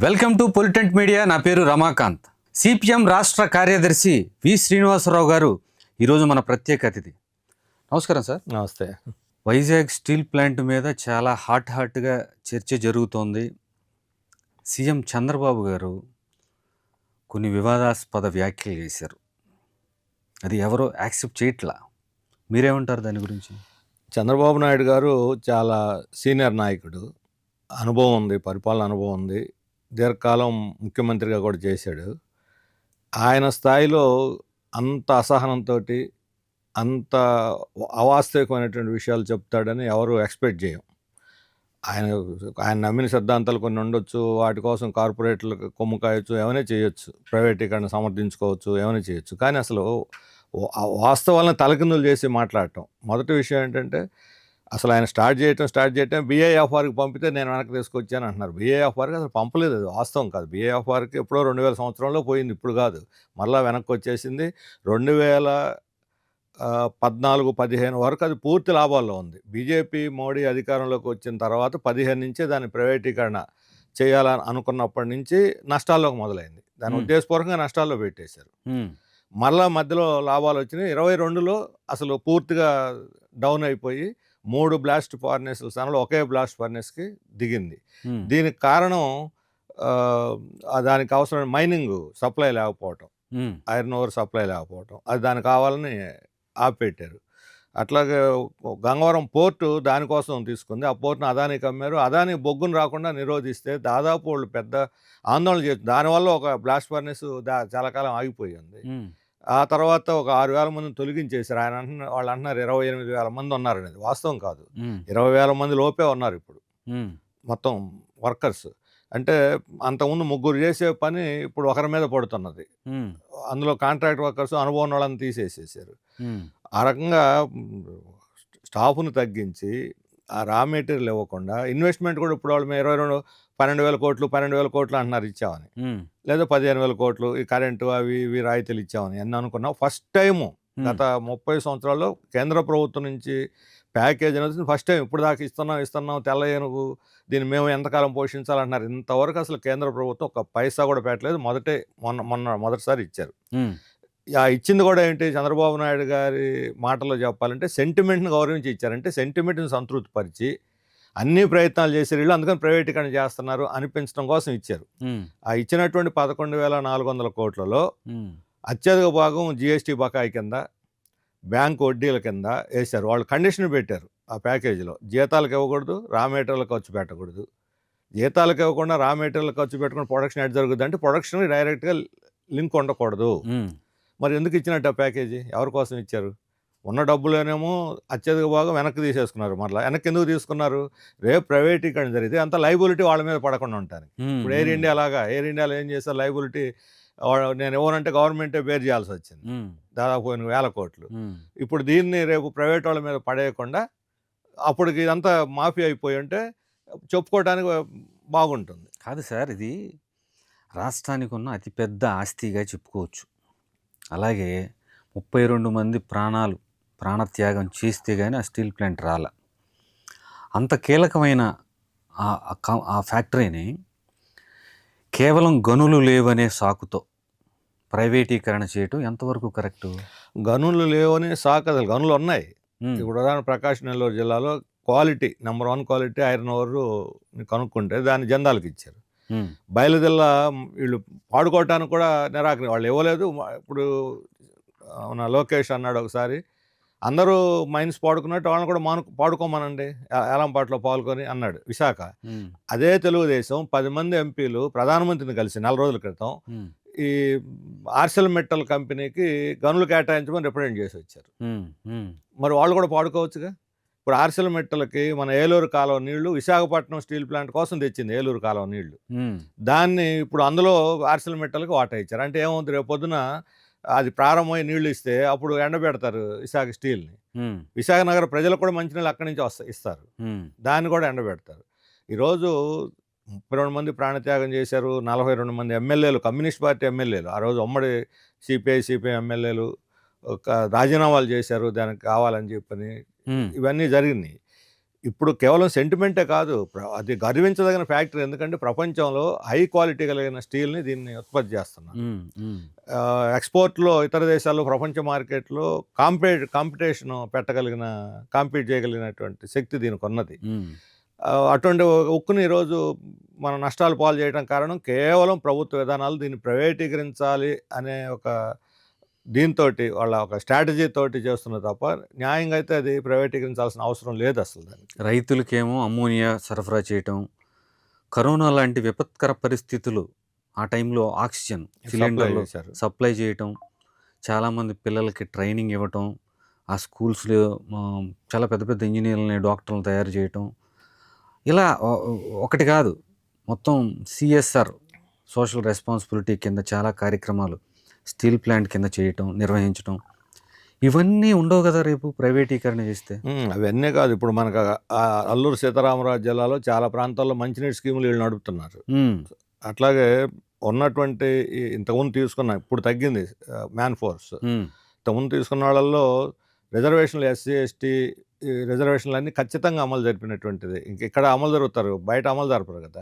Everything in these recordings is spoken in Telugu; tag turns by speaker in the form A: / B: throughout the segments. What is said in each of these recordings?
A: Welcome to పొలిటెంట్ media. నా పేరు రమాకాంత్. సిపిఎం రాష్ట్ర కార్యదర్శి వి శ్రీనివాసరావు గారు ఈరోజు మన ప్రత్యేక అతిథి. నమస్కారం సార్.
B: నమస్తే.
A: వైజాగ్ స్టీల్ ప్లాంట్ మీద చాలా హాట్గా చర్చ జరుగుతోంది. సీఎం చంద్రబాబు గారు కొన్ని వివాదాస్పద వ్యాఖ్యలు చేశారు. అది ఎవరో యాక్సెప్ట్ చేయట్లా. మీరేమంటారు దాని గురించి?
B: చంద్రబాబు నాయుడు గారు చాలా సీనియర్ నాయకుడు, అనుభవం ఉంది, పరిపాలన అనుభవం ఉంది, దీర్ఘకాలం ముఖ్యమంత్రిగా కూడా చేశాడు. ఆయన స్థాయిలో అంత అసహనంతో అంత అవాస్తవికమైనటువంటి విషయాలు చెప్తాడని ఎవరు ఎక్స్పెక్ట్ చేయం. ఆయన నమ్మిన సిద్ధాంతాలు కొన్ని ఉండొచ్చు, వాటి కోసం కార్పొరేట్లకు కొమ్ము కాయొచ్చు, ఏమైనా చేయొచ్చు, ప్రైవేటీకరణ సమర్థించుకోవచ్చు, ఏమైనా చేయొచ్చు. కానీ అసలు వాస్తవాలను తలకిందులు చేసి మాట్లాడటం. మొదటి విషయం ఏంటంటే అసలు ఆయన స్టార్ట్ చేయటం బీఐఎఫ్ఆర్కి పంపితే నేను వెనక్కి తీసుకొచ్చాను అంటున్నారు. బీఐఎఫ్ఆర్కి అసలు పంపలేదు, అది వాస్తవం కాదు. బీఐఎఫ్ఆర్కి ఎప్పుడో 2000 సంవత్సరంలో పోయింది, ఇప్పుడు కాదు, మళ్ళీ వెనక్కి వచ్చేసింది. 2014-15 వరకు అది పూర్తి లాభాల్లో ఉంది. బీజేపీ మోడీ అధికారంలోకి వచ్చిన తర్వాత 15 నుంచే దాన్ని ప్రైవేటీకరణ చేయాలని అనుకున్నప్పటి నుంచి నష్టాల్లోకి మొదలైంది. దాని ఉద్దేశపూర్వకంగా నష్టాల్లో పెట్టేశారు. మళ్ళా మధ్యలో లాభాలు వచ్చినాయి. 22లో అసలు పూర్తిగా డౌన్ అయిపోయి 3 బ్లాస్ట్ ఫర్నేస్ల స్థానంలో ఒకే బ్లాస్ట్ ఫర్నేస్కి దిగింది. దీనికి కారణం దానికి అవసరమైన మైనింగ్ సప్లై లేకపోవటం, ఐరన్ ఓర్ సప్లై లేకపోవటం, అది దానికి కావాలని ఆపిపెట్టారు. అట్లాగే గంగవరం పోర్టు దానికోసం తీసుకుంది. ఆ పోర్టును అదానికి అమ్మారు. అదాని బొగ్గును రాకుండా నిరోధిస్తే దాదాపు వాళ్ళు పెద్ద ఆందోళన చేస్తారు. దానివల్ల ఒక బ్లాస్ట్ ఫర్నేస్ చాలా కాలం ఆగిపోయింది. ఆ తర్వాత ఒక 6,000 మందిని తొలగించేశారు. వాళ్ళు అంటున్నారు 28,000 మంది ఉన్నారనేది వాస్తవం కాదు. 20,000 మంది లోపే ఉన్నారు ఇప్పుడు మొత్తం వర్కర్స్. అంటే అంతకుముందు 3 చేసే పని ఇప్పుడు ఒకరి మీద పడుతున్నది. అందులో కాంట్రాక్ట్ వర్కర్స్ అనుభవం వాళ్ళని తీసేసేసారు. ఆ రకంగా స్టాఫ్ను తగ్గించి ఆ రా మెటీరియల్ ఇవ్వకుండా ఇన్వెస్ట్మెంట్ కూడా ఇప్పుడు వాళ్ళు 12,000 కోట్లు అంటున్నారు ఇచ్చామని, లేదా 15,000 కోట్లు ఈ కరెంటు అవి ఇవి రాయితీలు ఇచ్చామని అన్నీ అనుకున్నాం. ఫస్ట్ టైము గత 30 సంవత్సరాల్లో కేంద్ర ప్రభుత్వం నుంచి ప్యాకేజ్ అనేది ఫస్ట్ టైం. ఇప్పుడు దాకా ఇస్తున్నాం తెల్ల ఏనుగు, దీన్ని మేము ఎంతకాలం పోషించాలంటున్నారు. ఇంతవరకు అసలు కేంద్ర ప్రభుత్వం ఒక పైసా కూడా పెట్టలేదు. మొదటిసారి ఇచ్చారు. ఇచ్చింది కూడా ఏంటి, చంద్రబాబు నాయుడు గారి మాటల్లో చెప్పాలంటే సెంటిమెంట్ని గౌరవించి ఇచ్చారంటే సెంటిమెంట్ని సంతృప్తిపరిచి అన్ని ప్రయత్నాలు చేశారు వీళ్ళు, అందుకని ప్రైవేటీకరణ చేస్తున్నారు అనిపించడం కోసం ఇచ్చారు. ఆ ఇచ్చినటువంటి 11,400 కోట్లలో అత్యధిక భాగం జిఎస్టీ బకాయి కింద, బ్యాంకు వడ్డీల కింద వేశారు. వాళ్ళు కండిషన్ పెట్టారు ఆ ప్యాకేజీలో. జీతాలకు ఇవ్వకూడదు, రా మెటీరియల్ ఖర్చు పెట్టకూడదు. జీతాలకు ఇవ్వకుండా రా మెటీరియల్ ఖర్చు పెట్టుకుని ప్రొడక్షన్ ఎట్ జరుగుతుంది అంటే ప్రొడక్షన్ డైరెక్ట్గా లింక్ ఉండకూడదు. మరి ఎందుకు ఇచ్చినట్టు ఆ ప్యాకేజీ? ఎవరి కోసం ఇచ్చారు? ఉన్న డబ్బులోనేమో అత్యధిక భాగం వెనక్కి తీసేసుకున్నారు. మరలా వెనక్కి ఎందుకు తీసుకున్నారు? రేపు ప్రైవేటీకరణ జరిగితే అంత లైబిలిటీ వాళ్ళ మీద పడకుండా ఉంటారు. ఇప్పుడు ఎయిర్ ఇండియాలో ఏం చేస్తారు, లైబిలిటీ నేను ఇవ్వనంటే గవర్నమెంటే బేర్ చేయాల్సి వచ్చింది, దాదాపు 1,000 కోట్లు. ఇప్పుడు దీన్ని రేపు ప్రైవేట్ వాళ్ళ మీద పడేయకుండా అప్పటికి ఇదంతా మాఫీ అయిపోయి ఉంటే చెప్పుకోవడానికి బాగుంటుంది.
A: కాదు సార్, ఇది రాష్ట్రానికి ఉన్న అతిపెద్ద ఆస్తిగా చెప్పుకోవచ్చు. అలాగే 32 మంది ప్రాణత్యాగం చేస్తే కానీ ఆ స్టీల్ ప్లాంట్ రాల. అంత కీలకమైన ఆ ఫ్యాక్టరీని కేవలం గనులు లేవనే సాకుతో ప్రైవేటీకరణ చేయటం ఎంతవరకు కరెక్టు?
B: గనులు లేవనే సాకు, అసలు గనులు ఉన్నాయి. ఇప్పుడు ఉదాహరణ ప్రకాశం నెల్లూరు జిల్లాలో quality number 1 quality iron ore కనుక్కుంటే దాన్ని జందాలకు ఇచ్చారు. బయలుదేళ్ళ వీళ్ళు పాడుకోవటానికి కూడా వాళ్ళు ఇవ్వలేదు. ఇప్పుడు మన లోకేష్ అన్నాడు ఒకసారి, అందరూ మైన్స్ పాడుకున్నట్టు వాళ్ళని కూడా పాడుకోమనండి ఏలంపాట్లో పాల్గొని అన్నాడు విశాఖ. అదే తెలుగుదేశం 10 మంది ఎంపీలు ప్రధానమంత్రిని కలిసి 4 రోజుల క్రితం ఈ ఆర్సెల్ మెటల్ కంపెనీకి గనులు కేటాయించమని రిప్రజెంట్ చేసి వచ్చారు. మరి వాళ్ళు కూడా పాడుకోవచ్చుగా. ఇప్పుడు ఆర్సెల్ మెటల్కి మన ఏలూరు కాలువ నీళ్లు విశాఖపట్నం స్టీల్ ప్లాంట్ కోసం తెచ్చింది, ఏలూరు కాలువ నీళ్లు. దాన్ని ఇప్పుడు అందులో ఆర్సెల్ మెటల్కి వాటా ఇచ్చారు. అంటే ఏమవుతుంది, రేపు పొద్దున అది ప్రారంభమై నీళ్లు ఇస్తే అప్పుడు ఎండబెడతారు విశాఖ స్టీల్ని. విశాఖ నగర ప్రజలకు కూడా మంచినీళ్ళు అక్కడి నుంచి
A: ఇస్తారు,
B: దాన్ని కూడా ఎండబెడతారు. ఈరోజు 32 మంది ప్రాణత్యాగం చేశారు. 42 మంది ఎమ్మెల్యేలు, కమ్యూనిస్ట్ పార్టీ ఎమ్మెల్యేలు, ఆ రోజు ఉమ్మడి సిపిఐ ఎమ్మెల్యేలు రాజీనామాలు చేశారు దానికి కావాలని చెప్పని. ఇవన్నీ జరిగినాయి. ఇప్పుడు కేవలం సెంటిమెంటే కాదు, అది గర్వించదగిన ఫ్యాక్టరీ. ఎందుకంటే ప్రపంచంలో హై క్వాలిటీ కలిగిన స్టీల్ని దీన్ని ఉత్పత్తి చేస్తున్నారు. ఎక్స్పోర్ట్లో ఇతర దేశాల్లో ప్రపంచ మార్కెట్లో కాంపిటీషన్ పెట్టగలిగిన, కాంపీట్ చేయగలిగినటువంటి శక్తి దీనికి ఉన్నది. అటువంటి ఉక్కుని ఈరోజు మనం నష్టాలు పాలు చేయడం కారణం కేవలం ప్రభుత్వ విధానాలు. దీన్ని ప్రైవేటీకరించాలి అనే ఒక దీంతో, వాళ్ళ ఒక స్ట్రాటజీ తోటి చేస్తున్నారు తప్ప న్యాయంగా అయితే అది ప్రైవేటీకరించాల్సిన అవసరం లేదు అసలు దానికి.
A: రైతులకేమో అమ్మోనియా సరఫరా చేయటం, కరోనా లాంటి విపత్కర పరిస్థితులు, ఆ టైంలో ఆక్సిజన్ సిలిండర్లు సప్లై చేయటం, చాలామంది పిల్లలకి ట్రైనింగ్ ఇవ్వటం, ఆ స్కూల్స్లో చాలా పెద్ద పెద్ద ఇంజనీర్లని, డాక్టర్లను తయారు చేయటం, ఇలా ఒకటి కాదు, మొత్తం సిఎస్ఆర్ సోషల్ రెస్పాన్సిబిలిటీ కింద చాలా కార్యక్రమాలు స్టీల్ ప్లాంట్ కింద చేయటం, నిర్వహించటం, ఇవన్నీ ఉండవు కదా రేపు ప్రైవేటీకరణ చేస్తే.
B: అవన్నీ కాదు, ఇప్పుడు మనకు అల్లూరు సీతారామరాజు జిల్లాలో చాలా ప్రాంతాల్లో మంచినీటి స్కీములు వీళ్ళు నడుపుతున్నారు. అట్లాగే ఉన్నటువంటి ఇంతకుముందు తీసుకున్న, ఇప్పుడు తగ్గింది మ్యాన్ ఫోర్స్, ఇంతకుముందు తీసుకున్న వాళ్ళల్లో రిజర్వేషన్లు, ఎస్సీ ఎస్టీ రిజర్వేషన్లు అన్నీ ఖచ్చితంగా అమలు జరిపినటువంటిది. ఇక్కడ అమలు జరుగుతారు, బయట అమలు జరపరు కదా.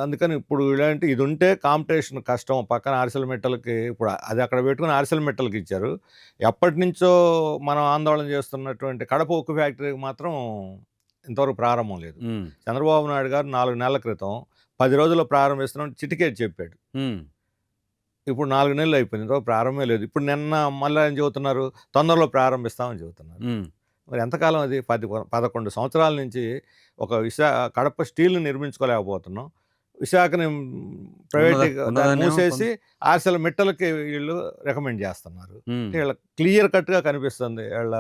B: అందుకని ఇప్పుడు ఇలాంటి ఇది ఉంటే కాంపిటీషన్ కష్టం. పక్కన ఆర్సెల్ మెటల్కి ఇప్పుడు అది అక్కడ పెట్టుకుని ఆర్సెల్ మెటల్కి ఇచ్చారు. ఎప్పటి నుంచో మనం ఆందోళన చేస్తున్నటువంటి కడప ఉక్కు ఫ్యాక్టరీకి మాత్రం ఇంతవరకు ప్రారంభం లేదు. చంద్రబాబు నాయుడు గారు 4 నెలల క్రితం 10 రోజుల్లో ప్రారంభిస్తున్నాం చిటికేట్ చెప్పాడు. ఇప్పుడు 4 నెలలు అయిపోయింది, ఇంతవరకు ప్రారంభమే లేదు. ఇప్పుడు నిన్న మళ్ళీ ఏం చెబుతున్నారు, తొందరలో ప్రారంభిస్తామని చెబుతున్నారు. మరి ఎంతకాలం అది? 11 సంవత్సరాల నుంచి ఒక కడప స్టీల్ని నిర్మించుకోలేకపోతున్నాం. విశాఖని ప్రైవేట్ మూసేసి ఆర్సెల్ మెట్టలకి వీళ్ళు రికమెండ్ చేస్తున్నారు. వీళ్ళ క్లియర్ కట్గా కనిపిస్తుంది వీళ్ళ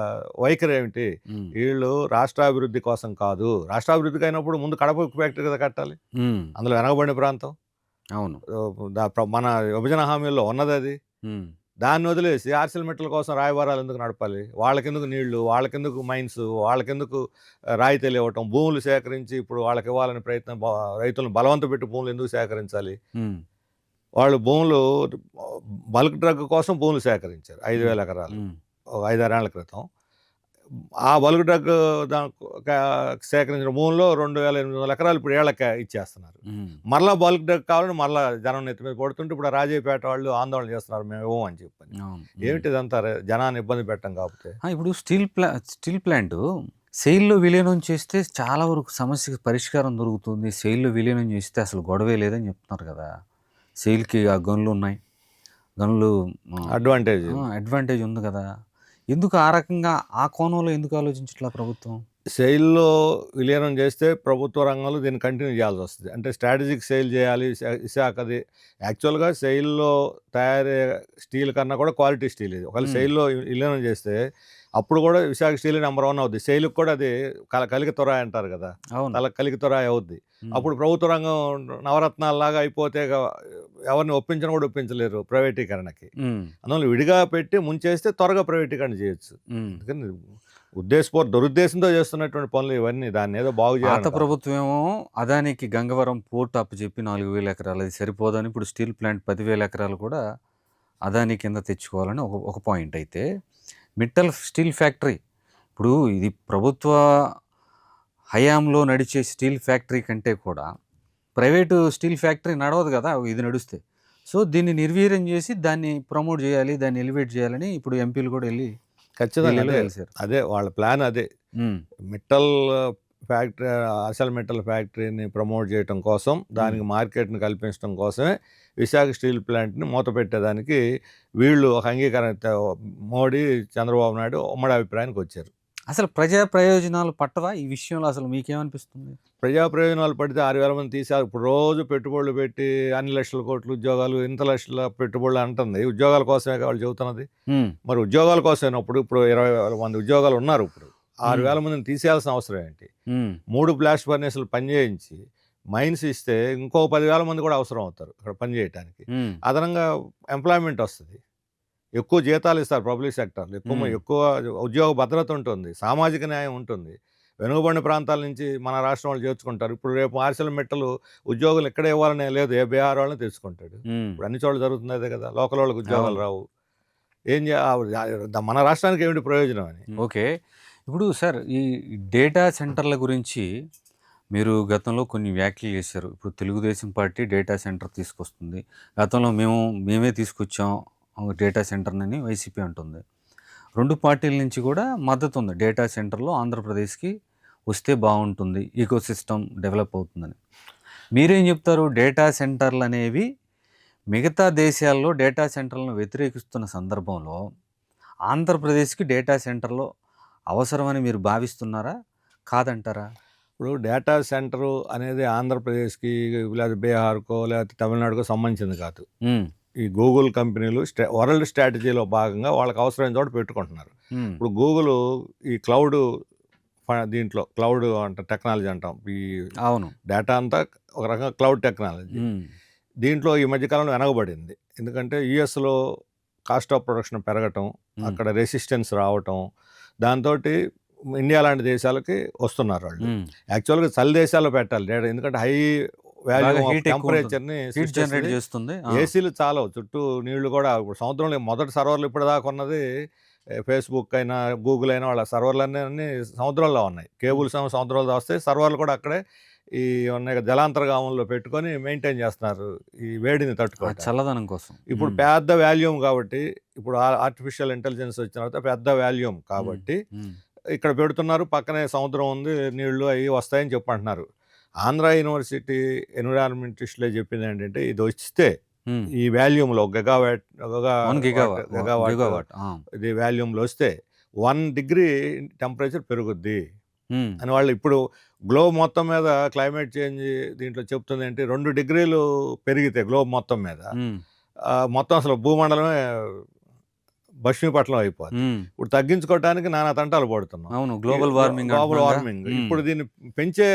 B: వైఖరి ఏమిటి. వీళ్ళు రాష్ట్రాభివృద్ధి కోసం కాదు, రాష్ట్రాభివృద్ధికి అయినప్పుడు ముందు కడప ఉక్కు ఫ్యాక్టరీ కదా కట్టాలి. అందులో వెనకబడిన ప్రాంతం.
A: అవును,
B: మన విభజన హామీల్లో ఉన్నది అది. దాన్ని వదిలేసి ఆర్సెల్ మెటల్ కోసం రాయబారాలు ఎందుకు నడపాలి? వాళ్ళకెందుకు నీళ్లు, వాళ్ళకెందుకు మైన్స్, వాళ్ళకెందుకు రాయితీలు ఇవ్వటం, భూములు సేకరించి ఇప్పుడు వాళ్ళకి ఇవ్వాలని ప్రయత్నం, రైతులను బలవంత పెట్టి భూములు ఎందుకు సేకరించాలి? వాళ్ళు భూములు బల్క్ డ్రగ్ కోసం భూములు సేకరించారు 5,000 ఎకరాలు 5-6 ఏళ్ల క్రితం. ఆ బల్క్ డ్రగ్ సేకరించిన భూముల్లో 2,800 ఎకరాలు ఇప్పుడు ఏళ్ళకి ఇచ్చేస్తున్నారు. మరలా బల్క్ డ్రగ్ కావాలని మరలా జనం నెత్తి మీద పడుతుంటే ఇప్పుడు రాజయ్యపేట వాళ్ళు ఆందోళన చేస్తున్నారు, మేము ఇవ్వమని చెప్పని. ఏమిటి ఇదంతా? జనాన్ని ఇబ్బంది పెట్టడం కాకపోతే.
A: ఇప్పుడు స్టీల్ ప్లాంట్ సెయిల్లో విలీనం చేస్తే చాలా వరకు సమస్యకి పరిష్కారం దొరుకుతుంది, సెయిల్లో విలీనం చేస్తే అసలు గొడవే లేదని చెప్తున్నారు కదా. సెయిల్కి ఆ గనులు ఉన్నాయి, గనులు అడ్వాంటేజ్ ఉంది కదా. ఎందుకు ఆ రకంగా, ఆ కోణంలో ఎందుకు ఆలోచించట్లా ప్రభుత్వం?
B: సెయిల్లో విలీనం చేస్తే ప్రభుత్వ రంగంలో దీన్ని కంటిన్యూ చేయాల్సి వస్తుంది. అంటే స్ట్రాటజిక్ సెయిల్ చేయాలి. విశాఖది యాక్చువల్గా సెయిల్లో తయారయ్యే స్టీల్ కన్నా కూడా క్వాలిటీ స్టీల్ ఇది. ఒకవేళ సెయిల్లో విలీనం చేస్తే అప్పుడు కూడా విశాఖ స్టీల్ నెంబర్ 1 అవుద్ది. సెయిల్కి కూడా అది కలికి తొరాయి అంటారు కదా, కలికి తొరాయి అవుద్ది. అప్పుడు ప్రభుత్వ రంగం నవరత్నాల్లాగా అయిపోతే ఎవరిని ఒప్పించని కూడా ఒప్పించలేరు ప్రైవేటీకరణకి. అందువల్ల విడిగా పెట్టి ముంచేస్తే త్వరగా ప్రైవేటీకరణ చేయొచ్చు. అందుకని దురుద్దేశంతో చేస్తున్నటువంటి పనులు ఇవన్నీ. దాన్ని ఏదో బాగు చేయాలి.
A: పాత ప్రభుత్వం ఏమో అదానికి గంగవరం పోర్ట్ అప్పచెప్పి 4,000 ఎకరాలు, అది సరిపోదని ఇప్పుడు స్టీల్ ప్లాంట్ 10,000 ఎకరాలు కూడా అదాని కింద తెచ్చుకోవాలని ఒక పాయింట్. అయితే మిట్టల్ స్టీల్ ఫ్యాక్టరీ ఇప్పుడు ఇది ప్రభుత్వ హయాంలో నడిచే స్టీల్ ఫ్యాక్టరీ కంటే కూడా ప్రైవేటు స్టీల్ ఫ్యాక్టరీ నడవదు కదా ఇది నడుస్తే. సో దీన్ని నిర్వీర్యం చేసి దాన్ని ప్రమోట్ చేయాలి, దాన్ని ఎలివేట్ చేయాలని ఇప్పుడు ఎంపీలు కూడా వెళ్ళి
B: ఖచ్చితంగా అదే వాళ్ళ ప్లాన్. అదే మిట్టల్ ఫ్యాక్టరీ, ఆర్సెల్ మెటల్ ఫ్యాక్టరీని ప్రమోట్ చేయడం కోసం, దానికి మార్కెట్ని కల్పించడం కోసమే విశాఖ స్టీల్ ప్లాంట్ని మూత పెట్టేదానికి వీళ్ళు ఒక అంగీకారం, మోడీ, చంద్రబాబు నాయుడు ఉమ్మడి అభిప్రాయానికి వచ్చారు.
A: అసలు ప్రజా ప్రయోజనాలు పట్టవా ఈ విషయంలో? అసలు మీకేమనిపిస్తుంది?
B: ప్రజా ప్రయోజనాలు పడితే 6,000 మంది తీసారు. ఇప్పుడు రోజు పెట్టుబడులు పెట్టి అన్ని లక్షల కోట్లు ఉద్యోగాలు, ఇంత లక్షల పెట్టుబడులు అంటుంది. ఉద్యోగాల కోసమే వాళ్ళు చెబుతున్నది. మరి ఉద్యోగాల కోసమైనప్పుడు ఇప్పుడు 20,000 మంది ఉద్యోగాలు ఉన్నారు. ఇప్పుడు 6,000 మందిని తీసేయాల్సిన అవసరం ఏంటి? 3 బ్లాస్ట్ ఫర్నేసులు పనిచేయించి మైన్స్ ఇస్తే ఇంకో 10,000 మంది కూడా అవసరం అవుతారు అక్కడ పనిచేయడానికి. అదనంగా ఎంప్లాయ్మెంట్ వస్తుంది, ఎక్కువ జీతాలు ఇస్తారు పబ్లిక్ సెక్టర్లో, ఎక్కువ ఉద్యోగ భద్రత ఉంటుంది, సామాజిక న్యాయం ఉంటుంది. వెనుకబడిన ప్రాంతాల నుంచి మన రాష్ట్రం వాళ్ళు చేర్చుకుంటారు. ఇప్పుడు రేపు ఆర్సెల్ మెట్టలు ఉద్యోగులు ఎక్కడ ఇవ్వాలనే లేదు, బీహార్ వాళ్ళని తెచ్చుకుంటాడు. ఇప్పుడు అన్ని చోట్ల జరుగుతుంది అదే కదా, లోకల్ వాళ్ళకి ఉద్యోగాలు రావు. ఏం మన రాష్ట్రానికి ఏమిటి ప్రయోజనం అని.
A: ఓకే, ఇప్పుడు సార్ ఈ డేటా సెంటర్ల గురించి మీరు గతంలో కొన్ని వ్యాఖ్యలు చేశారు. ఇప్పుడు తెలుగుదేశం పార్టీ డేటా సెంటర్ తీసుకొస్తుంది. గతంలో మేమే తీసుకొచ్చాం డేటా సెంటర్‌నని వైసీపీ అంటుంది. 2 పార్టీల నుంచి కూడా మద్దతు ఉంది. డేటా సెంటర్‌లో ఆంధ్రప్రదేశ్‌కి వస్తే బావుంటుంది. ఎకోసిస్టమ్ డెవలప్ అవుతుందని. మీరేం చెప్తారు? డేటా సెంటర్‌లనేవి మిగతా దేశాల్లో డేటా సెంటర్‌లను వ్యతిరేకిస్తున్న సందర్భంలో ఆంధ్రప్రదేశ్‌కి డేటా సెంటర్‌లు అవసరమని మీరు భావిస్తున్నారా? కాదంటారా?
B: ఇప్పుడు డేటా సెంటరు అనేది ఆంధ్రప్రదేశ్‌కి లేదా బీహార్‌కో లేకపోతే తమిళనాడుకో సంబంధించింది కాదు.
A: హ్మ్.
B: ఈ గూగుల్ కంపెనీలు వరల్డ్ స్ట్రాటజీలో భాగంగా వాళ్ళకి అవసరమైన చోట పెట్టుకుంటున్నారు.
A: హ్మ్.
B: ఇప్పుడు గూగుల్ ఈ క్లౌడ్ దీంట్లో క్లౌడ్ టెక్నాలజీ అంటాం. ఈ
A: అవును.
B: డేటా అంతా ఒక రకంగా క్లౌడ్ టెక్నాలజీ.
A: హ్మ్.
B: దీంట్లో ఈ మధ్య కాలంలో వెనకబడింది. ఎందుకంటే యూఎస్‌లో కాస్ట్ ఆఫ్ ప్రొడక్షన్ పెరగటం, అక్కడ రెసిస్టెన్స్ రావటం, దాంతోటి ఇండియా లాంటి దేశాలకి వస్తున్నారు వాళ్ళు.
A: హ్మ్.
B: యాక్చువల్‌గా చలి దేశాల్లో పెట్టాలి డేటా. ఎందుకంటే హై
A: బాగా
B: వాల్యూమ్ ఆఫ్
A: హీట్ ఎక్కువ ఉంటుంది.
B: టెంపరేచర్‌ని
A: హీట్ జనరేట్
B: సృష్టిస్తది.
A: చేస్తుంది.
B: ఏసీలు చాలవు. చుట్టూ నీళ్లు కూడా ఇప్పుడు సముద్రంలో మొదటి సర్వర్లు ఇప్పటిదాకా ఉన్నది ఫేస్‌బుక్ అయినా, గూగుల్ అయినా వాళ్ళ సర్వర్‌లన్నీ అన్నీ సముద్రంలో ఉన్నాయి. కేబుల్స్ ఏమో సముద్రంలో వస్తాయి. సర్వర్లు కూడా అక్కడే ఈ ఉన్నాయి కదా జలాంతర్గాముల్లో పెట్టుకొని మెయింటైన్ చేస్తున్నారు. ఈ వేడిని
A: ఆ
B: తట్టుకోవటానికి.
A: చల్లదనం కోసం.
B: ఇప్పుడు
A: హ్మ్.
B: పెద్ద వాల్యూమ్ కాబట్టి ఇప్పుడు ఆర్టిఫిషియల్ ఇంటెలిజెన్స్ వచ్చిన తర్వాత పెద్ద వాల్యూమ్
A: హ్మ్.
B: కాబట్టి
A: హ్మ్.
B: ఇక్కడ పెడుతున్నారు. పక్కనే సముద్రం ఉంది. నీళ్లు అవి వస్తాయని చెప్పంటున్నారు. ఆంధ్ర యూనివర్సిటీ ఎన్విరాన్మెంటిస్టులే చెప్పిందేంటంటే ఇది వస్తే
A: హ్మ్.
B: ఈ వాల్యూమ్‌లో
A: 1
B: గెగావాట్
A: గిగావాట్. ఆ!
B: ఇది వాల్యూమ్‌లో వస్తే 1 డిగ్రీ టెంపరేచర్ పెరుగుద్ది
A: హ్మ్.
B: అని వాళ్ళు ఇప్పుడు గ్లోబ్ మొత్తం మీద క్లైమేట్ చేంజ్ దీంట్లో చెప్తుందేంటి 2 డిగ్రీలు పెరిగితే గ్లోబ్ మొత్తం మీద
A: హ్మ్.
B: మొత్తం అసలు భూమండలమే భస్మీపటలం అయిపోద్ది.
A: హ్మ్.
B: ఇప్పుడు తగ్గించుకోవటానికి నానా తంటాలు పడుతున్నాం.
A: అవును.
B: ఈ
A: గ్లోబల్ వార్మింగ్
B: గ్లోబల్
A: అంటున్నాంగా.
B: వార్మింగ్.
A: హ్మ్.
B: ఇప్పుడు దీన్ని పెంచే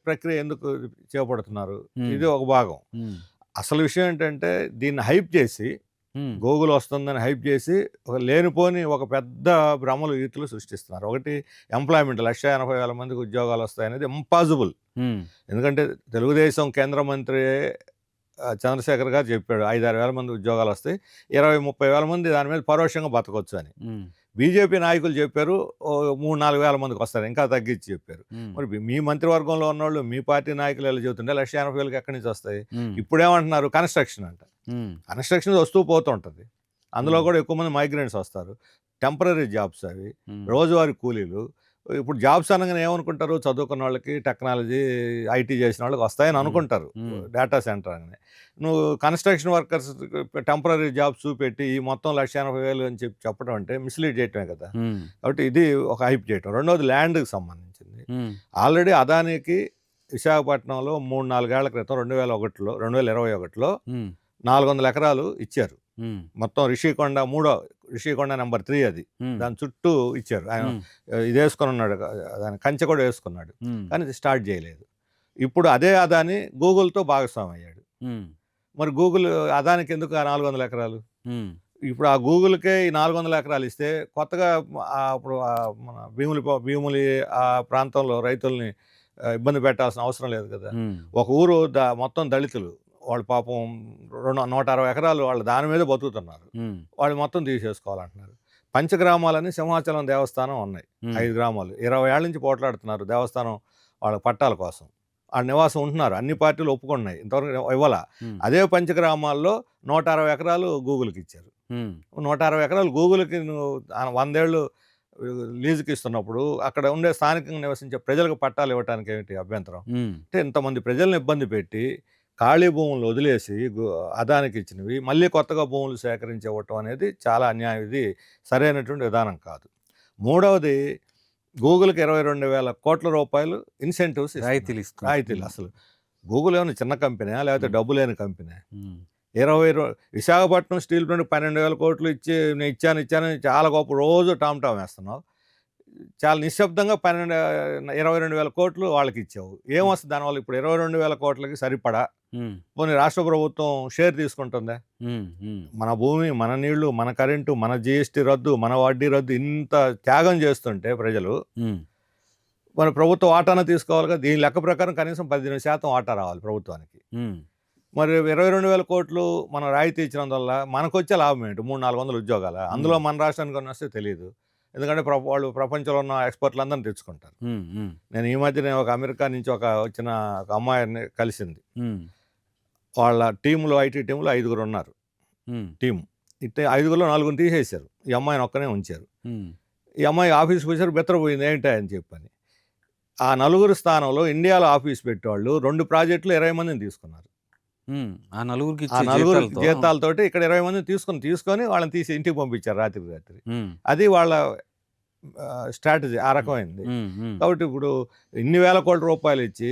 B: ప్రక్రియ ఎందుకు చేపడుతున్నారు?
A: హ్మ్.
B: ఇది ఒక భాగం.
A: హ్మ్.
B: అసలు విషయం ఏంటంటే దీన్ని హైప్ చేసి
A: హ్మ్.
B: గూగుల్ వస్తుందని హైప్ చేసి ఒక లేనిపోని ఒక పెద్ద భ్రమలు రీతులు సృష్టిస్తున్నారు. ఒకటి ఎంప్లాయ్‌మెంట్ 1,80,000 మందికి ఉద్యోగాలు వస్తాయనేది ఇంపాసిబుల్.
A: హ్మ్.
B: ఎందుకంటే తెలుగుదేశం కేంద్ర మంత్రి చంద్రశేఖర్ గారు చెప్పాడు. 5, 6 వేల మంది ఉద్యోగాలు వస్తాయి. 20, 30 వేల మంది దాని మీద పరోక్షంగా బతకొచ్చు అని.
A: హ్మ్.
B: బీజేపీ నాయకులు చెప్పారు. 3, 4 వేల మందికి వస్తారు. ఇంకా తగ్గించి చెప్పారు.
A: హ్మ్.
B: మరి మీ మంత్రివర్గంలో ఉన్నోళ్ళు, మీ పార్టీ నాయకులు ఇలా చెబుతుంటే 1,80,000కి ఎక్కడి నుంచి వస్తాయి?
A: హ్మ్.
B: ఇప్పుడేమంటున్నారు కన్‌స్ట్రక్షన్ అంట.
A: హ్మ్.
B: కన్‌స్ట్రక్షన్ వస్తూ పోతుంటది. అందులో
A: హ్మ్.
B: కూడా ఎక్కువ మంది మైగ్రెంట్స్ వస్తారు. టెంపరరీ జాబ్స్ అవి.
A: హ్మ్.
B: రోజువారీ కూలీలు. ఇప్పుడు జాబ్స్ అనగానే ఏమనుకుంటారు? చదువుకున్న వాళ్ళకి, టెక్నాలజీ, ఐటీ చేసిన వాళ్ళకి వస్తాయని
A: హ్మ్.
B: అనుకుంటారు.
A: హ్మ్.
B: డేటా సెంటర్ అనగానే. నువ్వు కన్‌స్ట్రక్షన్ వర్కర్స్ టెంపరరీ జాబ్స్ చూపెట్టి ఈ మొత్తం 1,80,000 అని చెప్పడం అంటే మిస్‌లీడ్ చేయటమే కదా!
A: హ్మ్.
B: కాబట్టి ఇది ఒక హైప్ చేయటం. రెండోది ల్యాండ్‌కి సంబంధించింది.
A: హ్మ్.
B: ఆల్రెడీ అదానికి విశాఖపట్నంలో 3, 4 ఏళ్ల క్రితం 2021లో
A: హ్మ్.
B: 400 ఎకరాలు ఇచ్చారు.
A: హ్మ్.
B: మొత్తం రిషికొండ నంబర్ 3 అది.
A: హ్మ్.
B: దాని చుట్టూ ఇచ్చారు. ఆయన
A: హ్మ్.
B: ఇదేసుకొనున్నాడు. దాని కంచె కూడా ఏసుకున్నాడు.
A: హ్మ్.
B: కానీ ఇది స్టార్ట్ చేయలేదు. ఇప్పుడు అదే అదాని గూగుల్‌తో భాగస్వామి అయ్యాడు.
A: హ్మ్.
B: మరి గూగుల్ అదానికి ఎందుకు ఆ 400 ఎకరాలు?
A: హ్మ్.
B: ఇప్పుడు ఆ గూగుల్‌కే ఈ 400 ఎకరాలు ఇస్తే కొత్తగా ఇప్పుడు మన భీములి ఆ ప్రాంతంలో రైతుల్ని ఇబ్బంది పెట్టాల్సిన అవసరం లేదు కదా!
A: హ్మ్.
B: ఒక ఊరు మొత్తం దళితులు. వాళ్ళు పాపం 160 ఎకరాలు వాళ్ళు దాని మీదే బతుకుతున్నారు.
A: హ్మ్.
B: వాళ్ళు మొత్తం తీసేసుకోవాలంటున్నారు. పంచగ్రామాలని సింహాచలం దేవస్థానం ఉన్నాయి.
A: హ్మ్.
B: 5 గ్రామాలు. 20 ఏళ్ల నుంచి పోట్లాడుతున్నారు దేవస్థానం వాళ్ళ పట్టాల కోసం. ఆడ నివాసం ఉంటున్నారు. అన్ని పార్టీలు ఒప్పుకున్నాయి. ఇంతవరకు ఇవ్వల.
A: హ్మ్.
B: అదే పంచగ్రామాల్లో 160 ఎకరాలు గూగుల్‌కి ఇచ్చారు.
A: హ్మ్.
B: 160 ఎకరాలు గూగుల్‌కి నువ్వు 100 ఏళ్ళు లీజుకి ఇస్తున్నప్పుడు అక్కడ ఉండే స్థానికంగా నివసించే ప్రజలకు పట్టాలు ఇవ్వటానికి ఏమిటి అభ్యంతరం?
A: హ్మ్.
B: అంటే ఇంతమంది ప్రజల్ని ఇబ్బంది పెట్టి ఖాళీ భూములు వదిలేసి అదానికి ఇచ్చినవి మళ్ళీ కొత్తగా భూములు సేకరించి ఇవ్వటం అనేది చాలా అన్యాయం. ఇది సరైనటువంటి విధానం కాదు. మూడవది గూగుల్‌కి 22,000,00,00,000 ఇన్సెంటివ్స్ ఇస్తున్నారు.
A: రాయితీలు ఇస్తున్నారు.
B: రాయితీలు
A: హ్మ్.
B: అసలు. గూగుల్ ఏమన్నా చిన్న కంపెనీయా? లేకపోతే
A: హ్మ్.
B: డబ్బు లేని కంపెనీయా?
A: హ్మ్.
B: 20 రో విశాఖపట్నం స్టీల్ ప్లాంట్‌కి 12,000,00,00,000 ఇచ్చి నేను ఇచ్చానని చాలా గొప్ప రోజు టామ్ టామ్ ఏస్తున్నావు. చాలా నిశ్శబ్దంగా 22,000,00,00,000 వాళ్ళకిచ్చావు. ఏమొస్తది దానివల్ల? ఇప్పుడు 22,000,00,00,000కి సరిపడా
A: హ్మ్.
B: పోనీ రాష్ట్ర ప్రభుత్వం షేర్ తీసుకుంటుందా?
A: హ్మ్. హ్మ్.
B: మన భూమి, మన నీళ్లు, మన కరెంటు, మన జీఎస్టీ రద్దు, మన వడ్డీ రద్దు ఇంత త్యాగం చేస్తుంటే ప్రజలు
A: హ్మ్.
B: మన ప్రభుత్వ వాటాను తీసుకోవాలిగా. దీని లెక్క ప్రకారం కనీసం 18% వాటా రావాలి ప్రభుత్వానికి.
A: హ్మ్.
B: మరి 22,000,00,00,000 మనం రాయితీ ఇచ్చినందువల్ల మనకొచ్చే లాభం ఏంటి? 300, 400 ఉద్యోగాలా?
A: హ్మ్.
B: అందులో మన రాష్ట్రానికి ఎన్ని వస్తాయో తెలీదు. ఎందుకంటే వాళ్ళు ప్రపంచంలో ఉన్న ఎక్స్పర్ట్లందరినీ తెచ్చుకుంటారు. నేను ఈ మధ్యనే ఒక అమెరికా నుంచి వచ్చిన ఒక అమ్మాయిని కలిసింది. వాళ్ళ టీంలో ఐటీ టీంలో 5 ఉన్నారు టీం. ఇట్టే 5లో 4 తీసేశారు. ఈ అమ్మాయిని ఒక్కనే ఉంచారు. ఈ అమ్మాయి ఆఫీస్కి వచ్చారు, బెత్తరపోయింది ఏంటి అని చెప్పని. ఆ 4 స్థానంలో ఇండియాలో ఆఫీస్ పెట్టేవాళ్ళు 2 ప్రాజెక్టులు 20 మందిని తీసుకున్నారు.
A: ఆ 4
B: జీతాలతోటి ఇక్కడ 20 మందిని తీసుకొని వాళ్ళని తీసి ఇంటికి పంపించారు రాత్రి. అది వాళ్ళ స్ట్రాటజీ ఆ రకమైంది. కాబట్టి ఇప్పుడు ఇన్ని వేల కోట్ల రూపాయలు ఇచ్చి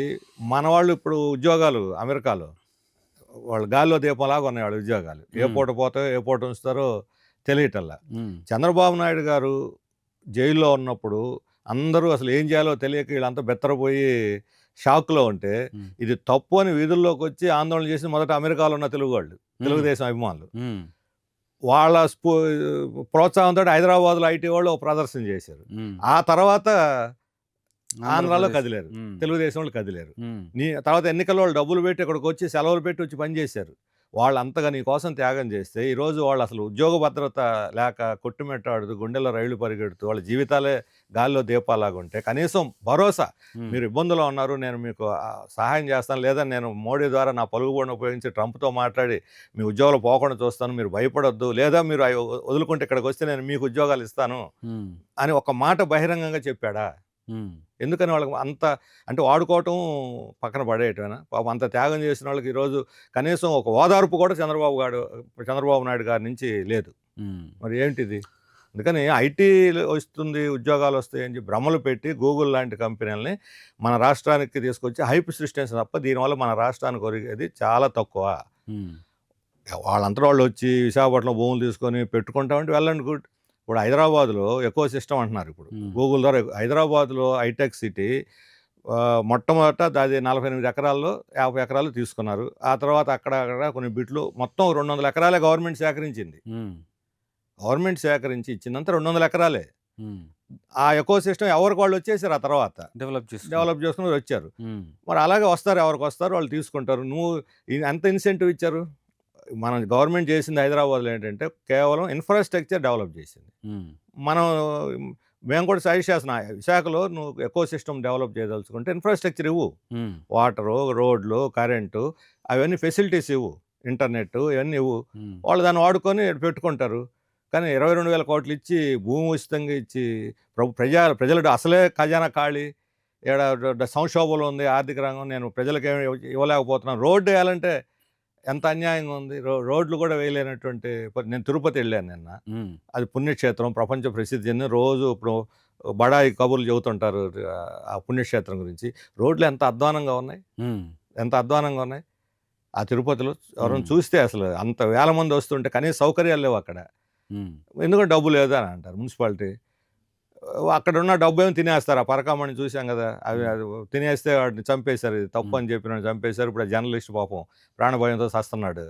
B: మన వాళ్ళు ఇప్పుడు ఉద్యోగాలు అమెరికాలో వాళ్ళు గాల్లో దీపంలాగా ఉన్నాయి వాళ్ళ ఉద్యోగాలు. ఏ పూట పోతాయో ఏ పూట ఉంచుతారో తెలియటల్లా. చంద్రబాబు నాయుడు గారు జైల్లో ఉన్నప్పుడు అందరూ అసలు ఏం చేయాలో తెలియక వీళ్ళంతా బెత్తరపోయి షాక్లో ఉంటే ఇది తప్పు అని వీధుల్లోకి వచ్చి ఆందోళన చేసి మొదట అమెరికాలో ఉన్న తెలుగుదేశం అభిమానులు వాళ్ళ ప్రోత్సాహంతో హైదరాబాద్లో ఐటీ వాళ్ళు ప్రదర్శన చేశారు. ఆ తర్వాత ఆంధ్రాలో కదిలేరు, తెలుగుదేశం వాళ్ళు కదిలేరు. తర్వాత ఎన్నికల్లో వాళ్ళు డబ్బులు పెట్టి ఇక్కడికి వచ్చి సెలవులు పెట్టి వచ్చి పనిచేశారు. వాళ్ళు అంతగా నీ కోసం త్యాగం చేస్తే ఈరోజు వాళ్ళు అసలు ఉద్యోగ భద్రత లేక కొట్టుమెట్టాడుతూ గుండెల్లో రైళ్లు పరిగెడుతూ వాళ్ళ జీవితాలే గాల్లో దీపాలాగా ఉంటే కనీసం భరోసా, మీరు ఇబ్బందులో ఉన్నారు, నేను మీకు సహాయం చేస్తాను, లేదా నేను మోడీ ద్వారా నా పలుకుబడిని ఉపయోగించి ట్రంప్తో మాట్లాడి మీ ఉద్యోగాలు పోకుండా చూస్తాను, మీరు భయపడొద్దు, లేదా మీరు వదులుకుంటే ఇక్కడికి వస్తే నేను మీకు ఉద్యోగాలు ఇస్తాను అని ఒక మాట బహిరంగంగా చెప్పాడా? ఎందుకని వాళ్ళకి అంత అంటే వాడుకోవటం పక్కన పడేయటమేనా? పాపం అంత త్యాగం చేసిన వాళ్ళకి ఈరోజు కనీసం ఒక ఓదార్పు కూడా చంద్రబాబు నాయుడు గారి నుంచి లేదు. మరి ఏంటిది? అందుకని ఐటీ వస్తుంది, ఉద్యోగాలు వస్తాయి అని చెప్పి భ్రమలు పెట్టి గూగుల్ లాంటి కంపెనీలని మన రాష్ట్రానికి తీసుకొచ్చి హైప్ సృష్టించిన తప్ప దీనివల్ల మన రాష్ట్రానికి ఒరిగేది చాలా తక్కువ. వాళ్ళంతా వాళ్ళు వచ్చి విశాఖపట్నం భూములు తీసుకొని పెట్టుకుంటామంటే వెళ్ళండి, గుడ్. ఇప్పుడు హైదరాబాద్లో ఎకో సిస్టమ్ అంటున్నారు. ఇప్పుడు గూగుల్ ద్వారా హైదరాబాద్లో హైటెక్ సిటీ మొట్టమొదట అది 48 ఎకరాల్లో 50 ఎకరాలు తీసుకున్నారు. ఆ తర్వాత అక్కడ కొన్ని బిట్లు మొత్తం 200 ఎకరాలే గవర్నమెంట్ సేకరించింది. గవర్నమెంట్ సేకరించి ఇచ్చిందంతా 200 ఎకరాలే. ఆ ఎకో సిస్టమ్ ఎవరికి వాళ్ళు వచ్చేసారు, ఆ తర్వాత డెవలప్ చేసుకుని వచ్చారు. మరి అలాగే వస్తారు, ఎవరికి వస్తారు వాళ్ళు తీసుకుంటారు. నువ్వు ఎంత ఇన్సెంటివ్ ఇచ్చారు? మన గవర్నమెంట్ చేసింది హైదరాబాద్లో ఏంటంటే కేవలం ఇన్ఫ్రాస్ట్రక్చర్ డెవలప్ చేసింది. మేము కూడా సజెస్ట్ చేస్తున్నాం, విశాఖలో నువ్వు ఎకో సిస్టమ్ డెవలప్ చేయదలుచుకుంటే ఇన్ఫ్రాస్ట్రక్చర్ ఇవ్వు, వాటరు, రోడ్లు, కరెంటు, అవన్నీ ఫెసిలిటీస్ ఇవ్వు, ఇంటర్నెట్ ఇవన్నీ ఇవ్వు. వాళ్ళు దాన్ని వాడుకొని పెట్టుకుంటారు. కానీ 22,000 కోట్లు ఇచ్చి భూమి ఉచితంగా ఇచ్చి ప్రజలు అసలే ఖజానా ఖాళీ, సంక్షోభంలో ఉంది ఆర్థిక రంగం, నేను ప్రజలకు ఇవ్వలేకపోతున్నాను. రోడ్డు వేయాలంటే ఎంత అన్యాయంగా ఉంది. రోడ్లు కూడా వేయలేనటువంటి నేను తిరుపతి వెళ్ళాను నిన్న. అది పుణ్యక్షేత్రం, ప్రపంచ ప్రసిద్ధి చెందిన. రోజు ఇప్పుడు బడాయి కబుర్లు చెబుతుంటారు ఆ పుణ్యక్షేత్రం గురించి. రోడ్లు ఎంత అధ్వానంగా ఉన్నాయి ఆ తిరుపతిలో. ఎవరైనా చూస్తే అసలు అంత వేల మంది వస్తుంటే కనీస సౌకర్యాలు లేవు అక్కడ. ఎందుకంటే డబ్బు లేదు అని అంటారు మున్సిపాలిటీ. అక్కడ ఉన్న డబ్బు ఏమో తినేస్తారు. ఆ పరకామణి చూసాం కదా, అది తినేస్తే వాడిని చంపేశారు, ఇది తప్పు అని చెప్పిన చంపేశారు. ఇప్పుడు జర్నలిస్ట్ పాపం ప్రాణభయంతో చస్తున్నాడు.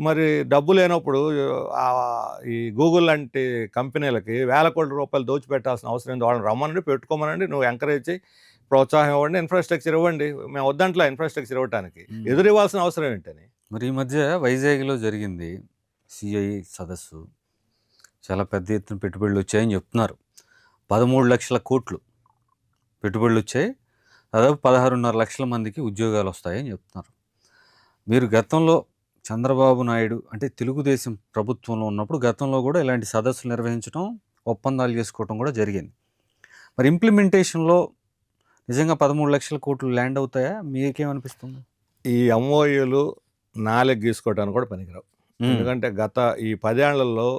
B: మరి డబ్బు లేనప్పుడు ఈ గూగుల్ లాంటి కంపెనీలకి వేల కోట్ల రూపాయలు దోచిపెట్టాల్సిన అవసరం ఏంది? వాళ్ళని రమ్మనండి, పెట్టుకోమనండి, నువ్వు ఎంకరేజ్ చేయి, ప్రోత్సాహం ఇవ్వండి, ఇన్ఫ్రాస్ట్రక్చర్ ఇవ్వండి. మేము వద్దంట్లో ఇన్ఫ్రాస్ట్రక్చర్ ఇవ్వడానికి ఎదురు ఇవ్వాల్సిన అవసరం ఏంటని.
A: మరి ఈ మధ్య వైజాగ్లో జరిగింది సిఐ సదస్సు, చాలా పెద్ద ఎత్తున పెట్టుబడులు వచ్చాయని చెప్తున్నారు. 13 లక్షల కోట్లు పెట్టుబడులు వచ్చాయి, దాదాపు 16.5 లక్షల మందికి ఉద్యోగాలు వస్తాయని చెప్తున్నారు. మీరు గతంలో చంద్రబాబు నాయుడు అంటే తెలుగుదేశం ప్రభుత్వంలో ఉన్నప్పుడు గతంలో కూడా ఇలాంటి సదస్సులు నిర్వహించడం, ఒప్పందాలు చేసుకోవడం కూడా జరిగింది. మరి ఇంప్లిమెంటేషన్లో నిజంగా 13 లక్షల కోట్లు ల్యాండ్ అవుతాయా? మీకేమనిపిస్తుంది?
B: ఈ ఎంఓయూలు నాలుగు గీసుకోవడానికి కూడా పనికిరావు. ఎందుకంటే గత ఈ 10 ఏళ్లలో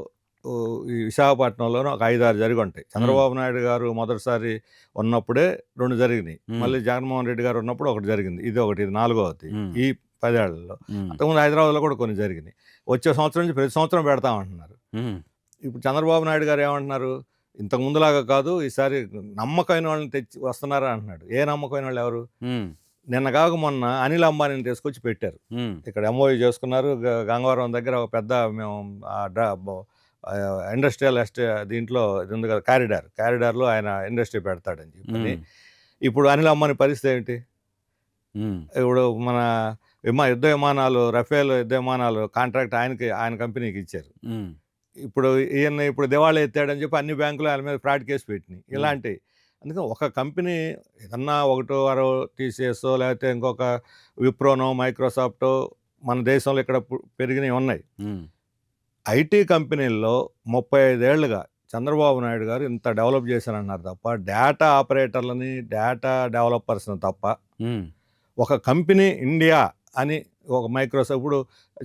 B: ఈ విశాఖపట్నంలోనూ ఒక 5-6 జరిగి ఉంటాయి. చంద్రబాబు నాయుడు గారు మొదటిసారి ఉన్నప్పుడే 2 జరిగినాయి. మళ్ళీ జగన్మోహన్ రెడ్డి గారు ఉన్నప్పుడు ఒకటి జరిగింది. ఇది 4వది ఈ 10 ఏళ్లలో. అంతకుముందు హైదరాబాద్లో కూడా కొన్ని జరిగినాయి. వచ్చే సంవత్సరం నుంచి ప్రతి సంవత్సరం పెడతామంటున్నారు. ఇప్పుడు చంద్రబాబు నాయుడు గారు ఏమంటున్నారు? ఇంతకు ముందులాగా కాదు, ఈసారి నమ్మకమైన వాళ్ళని తెచ్చి వస్తున్నారా అంటున్నాడు. ఏ నమ్మకమైన వాళ్ళు ఎవరు? నిన్న కాక మొన్న అనిల్ అంబానీని తీసుకొచ్చి పెట్టారు. ఇక్కడ ఎంఓయూ చేసుకున్నారు. గంగవరం దగ్గర ఒక పెద్ద మేము ఇండస్ట్రియల్ దీంట్లో ఇది ఉంది కదా, కారిడార్లో ఆయన ఇండస్ట్రీ పెడతాడని చెప్పి. ఇప్పుడు అనిల్ అంబానీ పరిస్థితి ఏంటి? ఇప్పుడు మన యుద్ధ విమానాలు, రఫేల్ యుద్ధ విమానాలు కాంట్రాక్ట్ ఆయన కంపెనీకి ఇచ్చారు. ఇప్పుడు ఇప్పుడు దివాళా ఎత్తాడని చెప్పి అన్ని బ్యాంకులు ఆయన మీద ఫ్రాడ్ కేసు పెట్టినాయి ఇలాంటివి. అందుకని ఒక కంపెనీ ఏదన్నా ఒకటో అరో టీసీఎస్ఓ లేకపోతే ఇంకొక విప్రోనో మైక్రోసాఫ్టో మన దేశంలో ఇక్కడ పెరిగినవి ఉన్నాయి. ఐటీ కంపెనీల్లో 35 ఏళ్లుగా చంద్రబాబు నాయుడు గారు ఇంత డెవలప్ చేశారన్నారు తప్ప డేటా ఆపరేటర్లని డేటా డెవలపర్స్ని తప్ప ఒక కంపెనీ ఇండియా అని ఒక మైక్రోసాఫ్ట్ ఇప్పుడు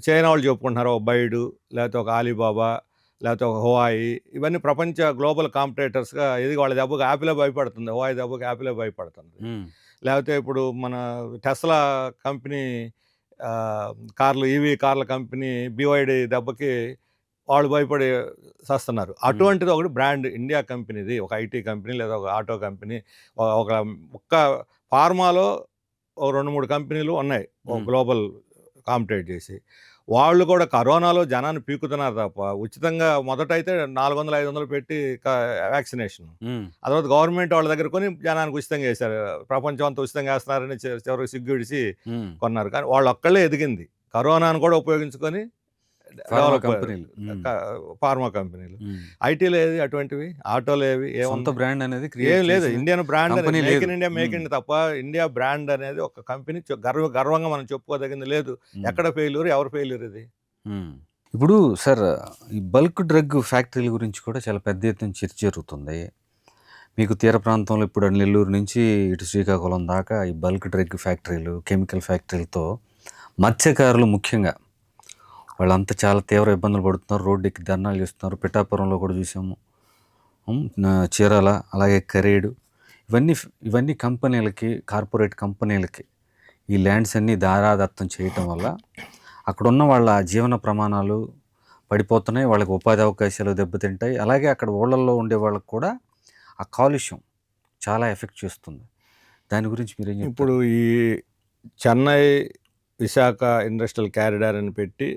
B: చైనా వాళ్ళు చెప్పుకుంటున్నారు, ఒక బైడు లేకపోతే ఒక ఆలీబాబా లేకపోతే ఒక హువాయి, ఇవన్నీ ప్రపంచ గ్లోబల్ కాంపిటేటర్స్గా ఎదిగి వాళ్ళ దెబ్బకి యాపిలే భయపడుతుంది, హువాయి దెబ్బకి యాపిలే భయపడుతుంది. లేకపోతే ఇప్పుడు మన టెస్లా కంపెనీ ఈవీ కార్ల కంపెనీ BYD దెబ్బకి వాళ్ళు భయపడి చేస్తున్నారు. అటువంటిది ఒకటి బ్రాండ్ ఇండియా కంపెనీది, ఒక ఐటీ కంపెనీ లేదా ఒక ఆటో కంపెనీ, ఒక్క ఫార్మాలో 2-3 కంపెనీలు ఉన్నాయి గ్లోబల్ కాంపిటేట్ చేసి. వాళ్ళు కూడా కరోనాలో జనాన్ని పీకుతున్నారు తప్ప ఉచితంగా మొదటైతే 400-500 పెట్టి వ్యాక్సినేషన్, ఆ తర్వాత గవర్నమెంట్ వాళ్ళ దగ్గర కొని జనానికి ఉచితంగా వేశారు. ప్రపంచం అంతా ఉచితంగా వేస్తున్నారని చివరికి సిగ్గు విడిచి కొన్నారు. కానీ వాళ్ళు ఒక్కళ్ళే ఎదిగింది కరోనాను కూడా ఉపయోగించుకొని ఫార్మా కంపెనీలు. ఐటీలో ఏది అటువంటివి, ఆటోలో ఏవి
A: బ్రాండ్ అనేది
B: ఏం లేదు. Indian brand make in India make in తప్ప ఇండియా బ్రాండ్ అనేది ఒక కంపెనీ గర్వంగా మనం చెప్పుకోదగింది లేదు. ఎక్కడ ఫెయిల్యూర్, ఎవరు ఫెయిల్యూర్ ఇది?
A: ఇప్పుడు సార్ ఈ బల్క్ డ్రగ్ ఫ్యాక్టరీల గురించి కూడా చాలా పెద్ద ఎత్తున చర్చ జరుగుతుంది. మీకు తీర ప్రాంతంలో ఇప్పుడు నెల్లూరు నుంచి ఇటు శ్రీకాకుళం దాకా ఈ బల్క్ డ్రగ్ ఫ్యాక్టరీలు, కెమికల్ ఫ్యాక్టరీలతో మత్స్యకారులు ముఖ్యంగా వాళ్ళంతా చాలా తీవ్ర ఇబ్బందులు పడుతున్నారు. రోడ్డు ఎక్కి ధర్నాలు చేస్తున్నారు. పిఠాపురంలో కూడా చూసాము, చీరాల, అలాగే కరేడు, ఇవన్నీ కంపెనీలకి, కార్పొరేట్ కంపెనీలకి ఈ ల్యాండ్స్ అన్నీ దారాదత్తం చేయటం వల్ల అక్కడున్న వాళ్ళ జీవన ప్రమాణాలు పడిపోతున్నాయి, వాళ్ళకి ఉపాధి అవకాశాలు దెబ్బతింటాయి. అలాగే అక్కడ ఊళ్ళల్లో ఉండే వాళ్ళకి కూడా ఆ కాలుష్యం చాలా ఎఫెక్ట్ చేస్తుంది. దాని గురించి మీరేం చెప్తారు?
B: ఇప్పుడు ఈ చెన్నై విశాఖ ఇండస్ట్రియల్ క్యారిడార్ అని పెట్టి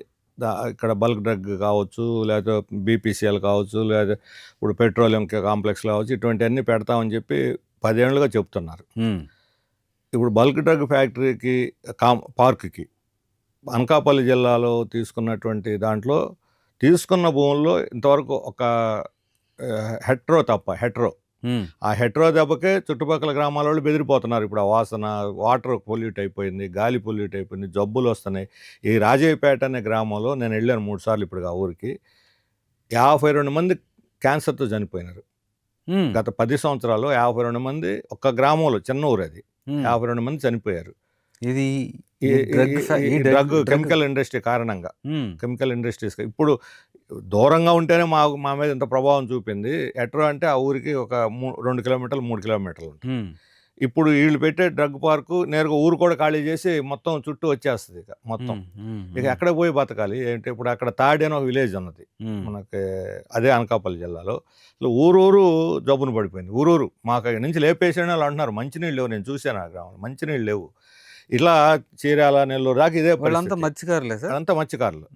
B: ఇక్కడ బల్క్ డ్రగ్ కావచ్చు, లేకపోతే BPCL కావచ్చు, లేదా ఇప్పుడు పెట్రోలియం కాంప్లెక్స్ కావచ్చు, ఇటువంటివన్నీ పెడతామని చెప్పి 10 ఏళ్ళుగా చెప్తున్నారు. ఇప్పుడు బల్క్ డ్రగ్ ఫ్యాక్టరీకి పార్క్కి అనకాపల్లి జిల్లాలో తీసుకున్నటువంటి దాంట్లో తీసుకున్న భూముల్లో ఇంతవరకు ఒక హెట్రో ఆ హెట్రో దెబ్బకే చుట్టుపక్కల గ్రామాల వాళ్ళు బెదిరిపోతున్నారు. ఇప్పుడు ఆ వాసన, వాటర్ పొల్యూట్ అయిపోయింది, గాలి పొల్యూట్ అయిపోయింది, జబ్బులు వస్తున్నాయి. ఈ రాజయ్యపేట అనే గ్రామంలో నేను వెళ్ళాను 3 సార్లు ఇప్పుడు ఆ ఊరికి. 52 మంది క్యాన్సర్తో చనిపోయినారు. గత 10 సంవత్సరాల్లో 52 మంది ఒక్క గ్రామంలో, చిన్న ఊరు అది, 52 మంది చనిపోయారు.
A: ఇది
B: డ్రగ్ కెమికల్ ఇండస్ట్రీ కారణంగా. కెమికల్ ఇండస్ట్రీస్ ఇప్పుడు దూరంగా ఉంటేనే మా మీద ఇంత ప్రభావం చూపింది. ఎట్రా అంటే ఆ ఊరికి ఒక 2 కిలోమీటర్లు 3 కిలోమీటర్లు ఉంటుంది. ఇప్పుడు వీళ్ళు పెట్టే డ్రగ్ పార్కు నేరుగా ఊరు కూడా ఖాళీ చేసి మొత్తం చుట్టూ వచ్చేస్తుంది. ఇక మొత్తం ఇక ఎక్కడ పోయి బతకాలి ఏంటి? ఇప్పుడు అక్కడ తాడి అని ఒక విలేజ్ ఉన్నది మనకి, అదే అనకాపల్లి జిల్లాలో. ఊరూరు జబ్బును పడిపోయింది. ఊరూరు మాకు అక్కడి నుంచి లేపేసాడు వాళ్ళు అంటున్నారు. మంచినీళ్ళు లేవు, నేను చూశాను ఆ గ్రామంలో మంచినీళ్ళు లేవు. ఇలా చీరాల, నెల్లూరు దాకా ఇదే
A: వాళ్ళంతా మత్స్యకారులే సార్.
B: అంతా మత్స్యకారులు.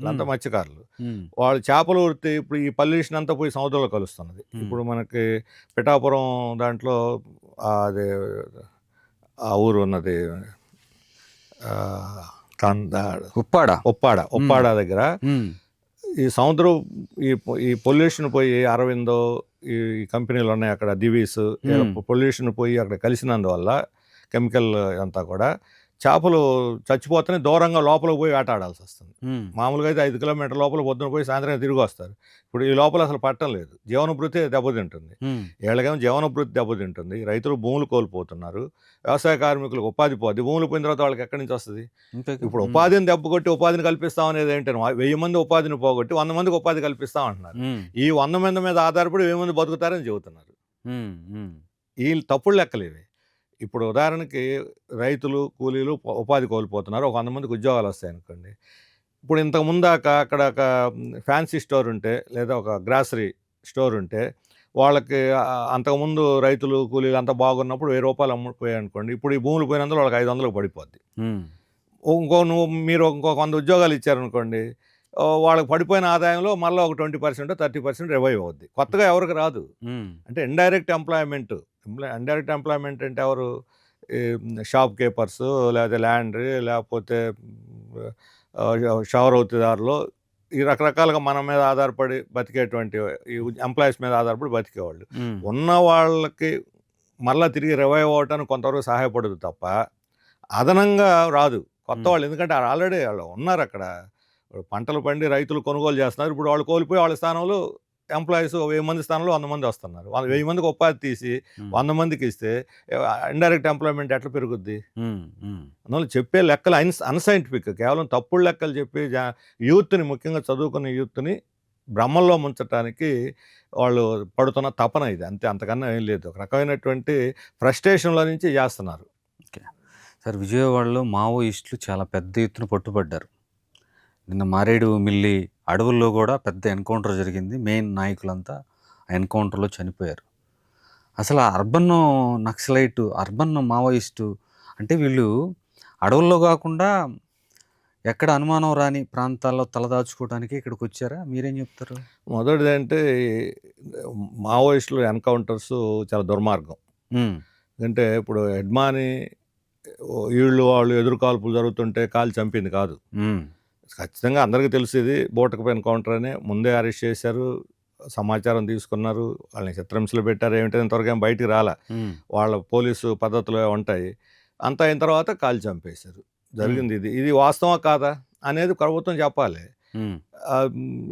B: వాళ్ళు చేపలు వృత్తి ఇప్పుడు ఈ పొల్యూషన్ అంతా పోయి సముద్రంలో కలుస్తున్నది. ఇప్పుడు మనకి పిఠాపురం దాంట్లో అదే ఆ ఊరు ఉన్నది, ఉప్పాడ దగ్గర ఈ సముద్రం ఈ పొల్యూషన్ పోయి అరవిందో ఈ కంపెనీలు ఉన్నాయి అక్కడ, దివీస్, పొల్యూషన్ పోయి అక్కడ కలిసినందువల్ల కెమికల్ అంతా కూడా చేపలు చచ్చిపోతేనే దూరంగా లోపలికి పోయి వేటాడాల్సి వస్తుంది. మామూలుగా అయితే 5 కిలోమీటర్ల లోపల పొద్దున పోయి సాయంత్రం తిరిగి వస్తారు. ఇప్పుడు ఈ లోపల అసలు పట్టం లేదు. జీవనభృతి దెబ్బతింటుంది. వీళ్ళకేమో జీవనభృతి దెబ్బతింటుంది. రైతులు భూములు కోల్పోతున్నారు. వ్యవసాయ కార్మికులకు ఉపాధి పోద్ది. భూములు పోయిన తర్వాత వాళ్ళకి ఎక్కడి నుంచి వస్తుంది? ఇప్పుడు ఉపాధిని దెబ్బ కొట్టి ఉపాధిని కల్పిస్తాం అనేది ఏంటంటే 1000 మంది ఉపాధిని పోగొట్టి 100 మందికి ఉపాధి కల్పిస్తాం అంటున్నారు. ఈ 100 మంది మీద ఆధారపడి 1000 మంది బతుకుతారని చెబుతున్నారు. ఈ తప్పుడు లెక్కలేవి. ఇప్పుడు ఉదాహరణకి రైతులు, కూలీలు ఉపాధి కోల్పోతున్నారు. ఒక 100 మందికి ఉద్యోగాలు వస్తాయి అనుకోండి. ఇప్పుడు ఇంతకుముందు అక్కడ ఒక ఫ్యాన్సీ స్టోర్ ఉంటే లేదా ఒక గ్రాసరీ స్టోర్ ఉంటే వాళ్ళకి అంతకుముందు రైతులు, కూలీలు అంతా బాగున్నప్పుడు 1000 రూపాయలు అమ్ముడిపోయాయి అనుకోండి. ఇప్పుడు ఈ భూములు పోయినందులో వాళ్ళకి 500లకు పడిపోద్ది. మీరు ఇంకొక 100 ఉద్యోగాలు ఇచ్చారనుకోండి, వాళ్ళకి పడిపోయిన ఆదాయంలో మళ్ళీ ఒక 20% 30% రివైవ్ అవుద్ది. కొత్తగా ఎవరికి రాదు. అంటే ఇండైరెక్ట్ ఎంప్లాయ్మెంట్ అంటే ఎవరు? షాప్ కీపర్స్, లేకపోతే ల్యాండరీ, లేకపోతే షవర్ అవుతుదారులు, ఈ రకరకాలుగా మన మీద ఆధారపడి బతికేటువంటి ఈ ఎంప్లాయీస్ మీద ఆధారపడి బతికేవాళ్ళు. ఉన్న వాళ్ళకి మళ్ళా తిరిగి రివైవ్ అవ్వటానికి కొంతవరకు సహాయపడదు తప్ప అదనంగా రాదు కొత్త వాళ్ళు. ఎందుకంటే ఆల్రెడీ వాళ్ళు ఉన్నారు అక్కడ. పంటలు పండి రైతులు కొనుగోలు చేస్తున్నారు. ఇప్పుడు వాళ్ళు కోల్పోయి వాళ్ళ స్థానంలో ఎంప్లాయీస్ 1000 మంది స్థానంలో 100 మంది వస్తున్నారు. వాళ్ళు 1000 మందికి ఉపాధి తీసి 100 మందికి ఇస్తే ఇండైరెక్ట్ ఎంప్లాయ్మెంట్ ఎట్లా పెరుగుద్ది? అందువల్ల చెప్పే లెక్కలు అన్సైంటిఫిక్, కేవలం తప్పుడు లెక్కలు చెప్పి యూత్ని, ముఖ్యంగా చదువుకున్న యూత్ని భ్రమల్లో ముంచడానికి వాళ్ళు పడుతున్న తపన ఇది, అంతే, అంతకన్నా ఏం లేదు. ఒక రకమైనటువంటి ఫ్రస్ట్రేషన్లో నుంచి చేస్తున్నారు.
A: ఓకే సార్, విజయవాడలో మావోయిస్టులు చాలా పెద్ద ఎత్తున పట్టుబడ్డారు. నిన్న మారేడుమిల్లి అడవుల్లో కూడా పెద్ద ఎన్కౌంటర్ జరిగింది. మెయిన్ నాయకులంతా ఆ ఎన్కౌంటర్లో చనిపోయారు. అసలు అర్బన్ నక్సలైట్, అర్బన్ మావోయిస్టు అంటే వీళ్ళు అడవుల్లో కాకుండా ఎక్కడ అనుమానం రాని ప్రాంతాల్లో తలదాచుకోవడానికి ఇక్కడికి వచ్చారా? మీరేం చెప్తారు?
B: మొదటిది అంటే మావోయిస్టులు ఎన్కౌంటర్స్ చాలా దుర్మార్గం. అంటే ఇప్పుడు ఎడ్మాని వీళ్ళు వాళ్ళు ఎదురుకాల్పులు జరుగుతుంటే కాలు చంపింది కాదు. ఖచ్చితంగా అందరికీ తెలిసేది బూటకపు ఎన్కౌంటర్ అని. ముందే అరెస్ట్ చేశారు, సమాచారం తీసుకున్నారు, వాళ్ళని చిత్రహింసలు పెట్టారు. ఏమిటంటే ఇంతవరకు ఏం బయటికి రాలే. వాళ్ళ పోలీసు పద్ధతులు ఉంటాయి. అంతా అయిన తర్వాత కాల్చి చంపేశారు. జరిగింది ఇది. ఇది వాస్తవా కాదా అనేది ప్రభుత్వం చెప్పాలి.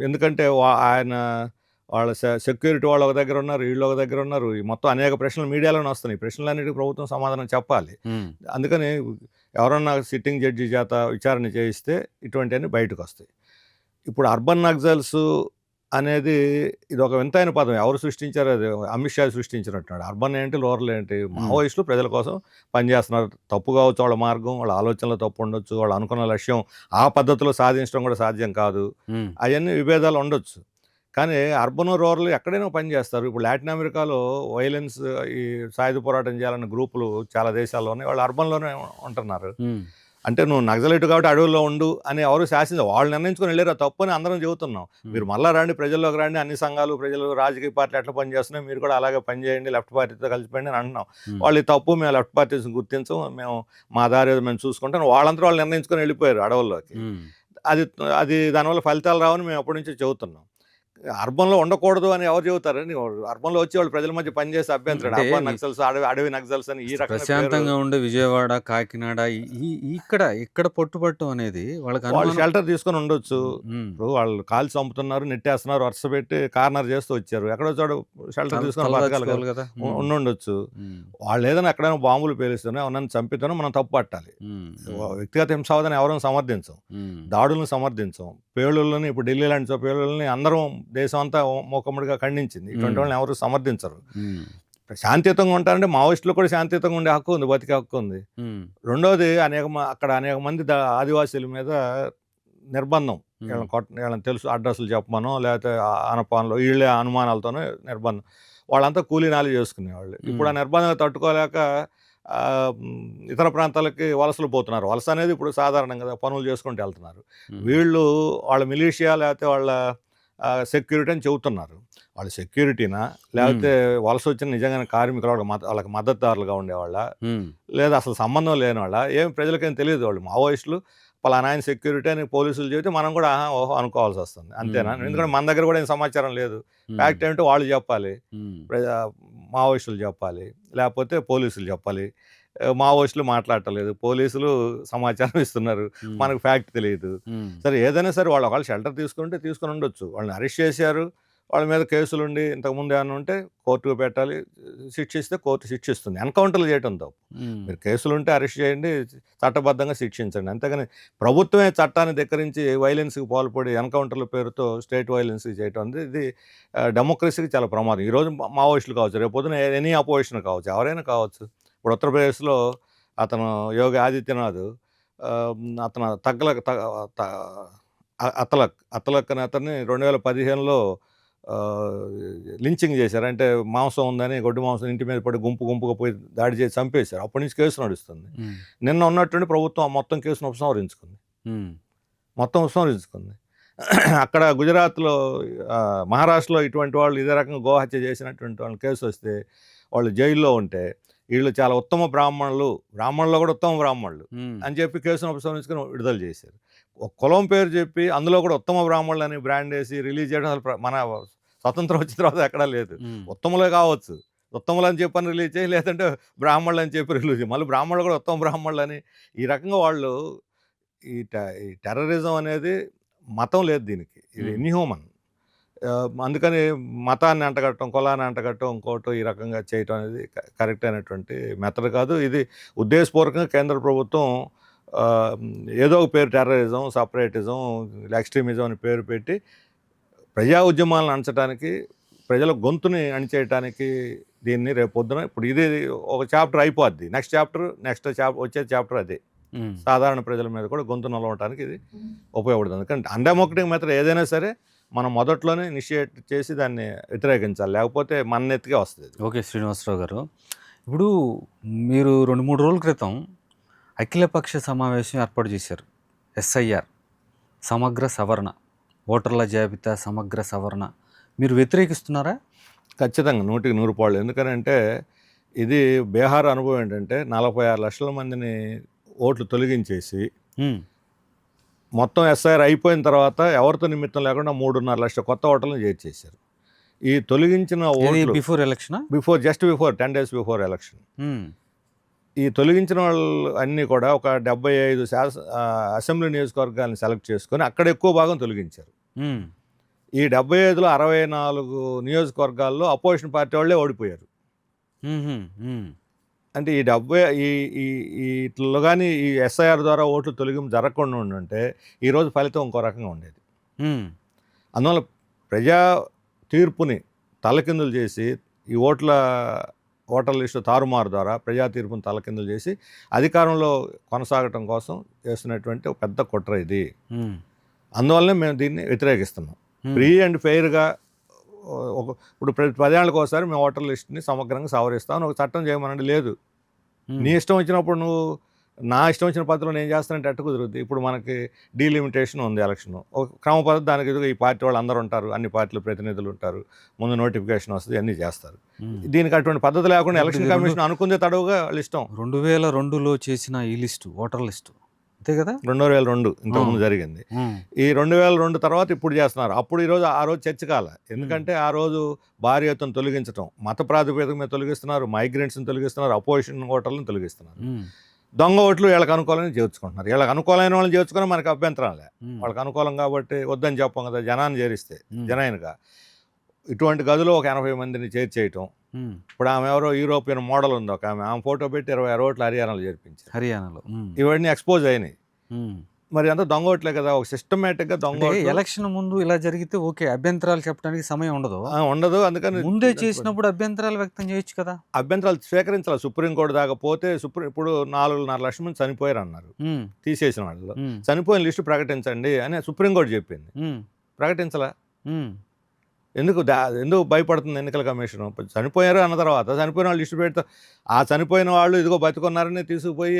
B: ఎందుకంటే ఆయన వాళ్ళ సెక్యూరిటీ వాళ్ళు ఒక దగ్గర ఉన్నారు, వీళ్ళు ఒక దగ్గర ఉన్నారు. ఈ మొత్తం అనేక ప్రశ్నలు మీడియాలోనే వస్తున్నాయి. ప్రశ్నలన్నిటికీ ప్రభుత్వం సమాధానం చెప్పాలి. అందుకని ఎవరన్నా సిట్టింగ్ జడ్జి చేత విచారణ చేయిస్తే ఇటువంటివన్నీ బయటకు వస్తాయి. ఇప్పుడు అర్బన్ నక్సల్స్ అనేది ఇది ఒక వింతైన పదం. ఎవరు సృష్టించారు? అది అమిత్ షా సృష్టించినట్టున్నాడు. అర్బన్ ఏంటి, రూరల్ ఏంటి? మావోయిస్టులు ప్రజల కోసం పనిచేస్తున్నారు. తప్పు కావచ్చు వాళ్ళ మార్గం, వాళ్ళ ఆలోచనలో తప్పు ఉండొచ్చు, వాళ్ళు అనుకున్న లక్ష్యం ఆ పద్ధతిలో సాధించడం కూడా సాధ్యం కాదు. అవన్నీ విభేదాలు ఉండొచ్చు. కానీ అర్బన్, రూరల్ ఎక్కడైనా పనిచేస్తారు. ఇప్పుడు లాటిన్ అమెరికాలో వైలెన్స్, ఈ సాయుధ పోరాటం చేయాలన్న గ్రూపులు చాలా దేశాల్లో ఉన్నాయి. వాళ్ళు అర్బన్లోనే ఉంటున్నారు. అంటే నువ్వు నక్సలైట్ కాబట్టి అడవుల్లో ఉండు అని ఎవరు శాసించారు? వాళ్ళు నిర్ణయించుకొని వెళ్ళారు. తప్పు అని అందరం చెబుతున్నాం. మీరు మళ్ళీ రండి, ప్రజల్లోకి రండి, అన్ని సంఘాలు, ప్రజలు, రాజకీయ పార్టీలు ఎట్లా పనిచేస్తున్నాయి, మీరు కూడా అలాగే పనిచేయండి, లెఫ్ట్ పార్టీతో కలిసిపోయింది అని అంటున్నాం. వాళ్ళు తప్పు, మేము లెఫ్ట్ పార్టీస్ని గుర్తించం, మేము మా దారి మేము చూసుకుంటాం. వాళ్ళంతా వాళ్ళు నిర్ణయించుకొని వెళ్ళిపోయారు అడవుల్లోకి. అది దానివల్ల ఫలితాలు రావని మేము అప్పటి నుంచి చెబుతున్నాం. అర్బన్లో ఉండకూడదు అని ఎవరు చెబుతారని? అర్బన్లో వచ్చి వాళ్ళు ప్రజల మధ్య పనిచేసే అభ్యంతరం. అర్బన్ నక్సల్స్, అడవి నక్సల్స్ అని ఈ రకంగా
A: ప్రశాంతంగా ఉండే విజయవాడ, కాకినాడ ఇక్కడ పట్టుబట్టం అనేది
B: వాళ్ళు షెల్టర్ తీసుకొని ఉండొచ్చు. ఇప్పుడు వాళ్ళు కాల్చి చంపుతున్నారు, నెట్టేస్తున్నారు, వరుస పెట్టి కార్నర్ చేస్తూ వచ్చారు. ఎక్కడో చోట షెల్టర్ తీసుకొని బతకాలి కదా, ఉండొచ్చు. వాళ్ళు ఏదైనా ఎక్కడైనా బాంబులు పేలుస్తున్నా, ఎవరైనా చంపితేనో మనం తప్పు పట్టాలి. వ్యక్తిగత హింసావదని ఎవరైనా సమర్థించం, దాడులను సమర్థించం. పేలుళ్ళని, ఇప్పుడు ఢిల్లీ లాంటి పేలుళ్ళని అందరం దేశం అంతా మూకమ్మడిగా ఖండించింది. ఇటువంటి వాళ్ళని ఎవరు సమర్థించరు. శాంతియుతంగా ఉంటారంటే మావోయిస్టులు కూడా శాంతియుతంగా ఉండే హక్కు ఉంది, బతికే హక్కు ఉంది. రెండోది అక్కడ అనేక మంది ఆదివాసీల మీద నిర్బంధం, వీళ్ళని తెలుసు అడ్రస్లు చెప్పమనో లేకపోతే అనపానలో వీళ్ళే అనుమానాలతోనే నిర్బంధం. వాళ్ళంతా కూలీనాలు చేసుకునేవాళ్ళు. ఇప్పుడు ఆ నిర్బంధంగా తట్టుకోలేక ఇతర ప్రాంతాలకి వలసలు పోతున్నారు. వలస అనేది ఇప్పుడు సాధారణంగా పనులు చేసుకుంటూ వెళ్తున్నారు. వీళ్ళు వాళ్ళ మిలీషియా లేకపోతే వాళ్ళ సెక్యూరిటీ అని చెబుతున్నారు. వాళ్ళ సెక్యూరిటీనా లేకపోతే వలస వచ్చిన నిజంగానే కార్మికులు వాళ్ళకి మద్దతుదారులుగా ఉండేవాళ్ళ, లేదా అసలు సంబంధం లేని వాళ్ళ, ఏం ప్రజలకేం తెలియదు. వాళ్ళు మావోయిస్టులు పలానా ఆయన సెక్యూరిటీ అని పోలీసులు చెబితే మనం కూడా ఓహో అనుకోవాల్సి వస్తుంది, అంతేనా? ఎందుకంటే మన దగ్గర కూడా ఏం సమాచారం లేదు. ఫ్యాక్ట్ ఏంటో వాళ్ళు చెప్పాలి, మావోయిస్టులు చెప్పాలి, లేకపోతే పోలీసులు చెప్పాలి. మావోయిస్టులు మాట్లాడటలేదు, పోలీసులు సమాచారం ఇస్తున్నారు, మనకు ఫ్యాక్ట్ తెలియదు. సరే, ఏదైనా సరే వాళ్ళు ఒకవేళ షెల్టర్ తీసుకుని ఉండొచ్చు. వాళ్ళని అరెస్ట్ చేశారు, వాళ్ళ మీద కేసులు ఉండి ఇంతకుముందు ఏమైనా ఉంటే కోర్టుకు పెట్టాలి, శిక్షిస్తే కోర్టు శిక్షిస్తుంది. ఎన్కౌంటర్లు చేయటం తప్పు. మీరు కేసులు ఉంటే అరెస్ట్ చేయండి, చట్టబద్ధంగా శిక్షించండి. అంతేగాని ప్రభుత్వమే చట్టాన్ని ధిక్కరించి వైలెన్స్కి పాల్పడి ఎన్కౌంటర్ల పేరుతో స్టేట్ వైలెన్స్కి చేయటం అనేది ఇది డెమోక్రసీకి చాలా ప్రమాదం. ఈరోజు మావోయిస్టులు కావచ్చు, రేపు పొద్దున ఎనీ అపోజిషన్ కావచ్చు, ఎవరైనా కావచ్చు. ఇప్పుడు ఉత్తరప్రదేశ్లో అతను యోగి ఆదిత్యనాథ్, అతను అతలక్ అని అతన్ని 2015లో లించింగ్ చేశారు. అంటే మాంసం ఉందని, గొడ్డు మాంసం ఇంటి మీద పడి గుంపుగా పోయి దాడి చేసి చంపేశారు. అప్పటి నుంచి కేసు నడుస్తుంది. నిన్న ఉన్నట్టుండి ప్రభుత్వం మొత్తం కేసును ఉపసంహరించుకుంది. అక్కడ గుజరాత్లో, మహారాష్ట్రలో ఇటువంటి వాళ్ళు ఇదే రకంగా గోహత్య చేసినటువంటి వాళ్ళని కేసు వస్తే వాళ్ళు జైల్లో ఉంటే వీళ్ళు చాలా ఉత్తమ బ్రాహ్మణులు, బ్రాహ్మణుల్లో కూడా ఉత్తమ బ్రాహ్మణులు
A: ఉమ్,
B: అని చెప్పి కేసును ఉపసంహరించుకొని విడుదల చేశారు. ఒక కులం పేరు చెప్పి అందులో కూడా ఉత్తమ బ్రాహ్మణులు అని బ్రాండ్ వేసి రిలీజ్ చేయడం అసలు మన స్వతంత్రం వచ్చిన తర్వాత ఎక్కడా లేదు.
A: ఉమ్,
B: ఉత్తములే కావచ్చు, ఉత్తములు అని చెప్పని రిలీజ్ చేయి, లేదంటే బ్రాహ్మణులు అని చెప్పి రిలీజ్ చేయి, మళ్ళీ బ్రాహ్మణులు కూడా ఉత్తమ బ్రాహ్మణులు అని ఈ రకంగా వాళ్ళు ఈ టెర్రరిజం అనేది మతం లేదు దీనికి, ఇది ఇన్హ్యూమన్. అందుకని మతాన్ని అంటగట్టడం, కులాన్ని అంటగట్టడం, ఇంకోటి ఈ రకంగా చేయటం అనేది కరెక్ట్ అయినటువంటి మెథడ్ కాదు. ఇది ఉద్దేశపూర్వకంగా కేంద్ర ప్రభుత్వం ఏదో ఒక పేరు టెర్రరిజం, సపరేటిజం, ఎక్స్ట్రీమిజం అని పేరు పెట్టి ప్రజా ఉద్యమాలను అణచడానికి, ప్రజల గొంతుని అణిచేయటానికి దీన్ని రేపు పొద్దున ఇప్పుడు ఇది ఒక చాప్టర్ అయిపోద్ది, నెక్స్ట్ వచ్చే చాప్టర్ అదే.
A: ఉమ్.
B: సాధారణ ప్రజల మీద కూడా గొంతు నిలవటానికి ఇది ఉపయోగపడుతుంది. కానీ అన్డెమోక్రటిక్ మెథడ్ ఏదైనా సరే మనం మొదట్లోనే ఇనిషియేట్ చేసి దాన్ని వ్యతిరేకించాలి, లేకపోతే మన నెత్తికే వస్తుంది.
A: ఓకే శ్రీనివాసరావు గారు, ఇప్పుడు మీరు 2-3 రోజుల క్రితం అఖిలపక్ష సమావేశం ఏర్పాటు చేశారు. ఎస్ఐఆర్ సమగ్ర సవరణ, ఓటర్ల జాబితా సమగ్ర సవరణ, మీరు వ్యతిరేకిస్తున్నారా?
B: ఖచ్చితంగా 100% ఎందుకనంటే ఇది బీహార్ అనుభవం ఏంటంటే 46 లక్షల మందిని ఓట్లు తొలగించేసి
A: ఉమ్,
B: మొత్తం ఎస్ఐఆర్ అయిపోయిన తర్వాత ఎవరితో నిమిత్తం లేకుండా 3.5 లక్షల కొత్త ఓటర్లను చేర్చేశారు. ఈ తొలగించిన ఓట్లు
A: బిఫోర్ ఎలక్షనా?
B: Before 10 days before election.
A: ఉమ్,
B: ఈ తొలగించిన వాళ్ళు అన్నీ కూడా ఒక 75 అసెంబ్లీ నియోజకవర్గాలను సెలెక్ట్ చేసుకొని అక్కడ ఎక్కువ భాగం తొలగించారు.
A: ఉమ్,
B: ఈ 75లో 64 నియోజకవర్గాల్లో అపోజిషన్ పార్టీ వాళ్ళే ఓడిపోయారు.
A: ఉమ్, ఉమ్,
B: అంటే ఈ వీటిలో కానీ ఈ ఎస్ఐఆర్ ద్వారా ఓట్లు తొలగింపు జరగకుండా ఉండుంటే ఈరోజు ఫలితం ఇంకో రకంగా ఉండేది.
A: ఉమ్,
B: అందువల్ల ప్రజా తీర్పుని తలకిందులు చేసి ఈ ఓటర్ లిస్టు తారుమారు ద్వారా ప్రజా తీర్పుని తలకిందులు చేసి అధికారంలో కొనసాగటం కోసం చేస్తున్నటువంటి ఒక పెద్ద కుట్ర ఇది.
A: ఉమ్,
B: అందువల్లనే మేము దీన్ని వ్యతిరేకిస్తున్నాం. ఫ్రీ అండ్ ఫెయిర్గా ఇప్పుడు ప్రతి 10 ఏళ్ళకి ఒకసారి మేము ఓటర్ లిస్ట్ని సమగ్రంగా సవరిస్తాం, ఒక చట్టం చేయమనండి. లేదు, నీ ఇష్టం వచ్చినప్పుడు నువ్వు నా ఇష్టం వచ్చిన పద్ధతిలో నేను చేస్తానంటే ఎట్ట కుదురుద్ది? ఇప్పుడు మనకి డీలిమిటేషన్ ఉంది, ఎలక్షన్ ఒక క్రమ పద్ధతి, దానికి ఎదుగు ఈ పార్టీ వాళ్ళు అందరూ ఉంటారు, అన్ని పార్టీల ప్రతినిధులు ఉంటారు, ముందు నోటిఫికేషన్ వస్తుంది, అన్నీ చేస్తారు. దీనికి అటువంటి పద్ధతి లేకుండా ఎలక్షన్ కమిషన్ అనుకుందే తడవుగా వాళ్ళ ఇష్టం.
A: 2002లో చేసిన ఈ లిస్టు, ఓటర్ లిస్టు అంతే కదా?
B: 2002 ఇంతకుముందు జరిగింది. ఈ 2002 తర్వాత ఇప్పుడు చేస్తున్నారు. అప్పుడు ఆ రోజు చర్చ కాల, ఎందుకంటే ఆ రోజు భారీ ఎత్తున తొలగించడం, మత ప్రాతిపదిక మీద తొలగిస్తున్నారు, మైగ్రెంట్స్ని తొలగిస్తున్నారు, అపోజిషన్ ఓటర్లను తొలగిస్తున్నారు, దొంగ ఓట్లు వీళ్ళకి అనుకూలంగా చేర్చుకుంటున్నారు. వీళ్ళకి అనుకూలమైన వాళ్ళని చేర్చుకుని మనకు అభ్యంతరాలే, వాళ్ళకి అనుకూలం కాబట్టి వద్దని చెప్పం కదా. జనాన్ని చేరిస్తే జనైన్గా ఇటువంటి గదిలో ఒక 80 మందిని చేర్చేయటం. ఇప్పుడు ఆమె ఎవరో యూరోపియన్ మోడల్ ఉంది ఒక ఆమె ఫోటో పెట్టి 26 ఓట్లు హర్యానాలో చేర్పించారు.
A: హర్యానాలో
B: ఇవన్నీ ఎక్స్పోజ్ అయినాయి. మరి అంతా దొంగ ఓట్లే కదా, ఒక సిస్టమేటిక్గా దొంగ.
A: ఎలక్షన్ ముందు ఇలా జరిగితే ఓకే, అభ్యంతరాలు చెప్పడానికి సమయం ఉండదు.
B: అందుకని
A: ముందే చేసినప్పుడు అభ్యంతరాలు వ్యక్తం చేయొచ్చు కదా.
B: అభ్యంతరాలు స్వీకరించాలి. సుప్రీంకోర్టు దాకా పోతే ఇప్పుడు 4.5 లక్షల మంది చనిపోయారు అన్నారు, తీసేసిన వాళ్ళు. చనిపోయిన లిస్టు ప్రకటించండి అని సుప్రీంకోర్టు చెప్పింది, ప్రకటించలా. ఎందుకు భయపడుతుంది ఎన్నికల కమిషన్? చనిపోయారు అన్న తర్వాత చనిపోయిన వాళ్ళు లిస్టు పెడితే ఆ చనిపోయిన వాళ్ళు ఇదిగో బతుకున్నారని తీసుకుపోయి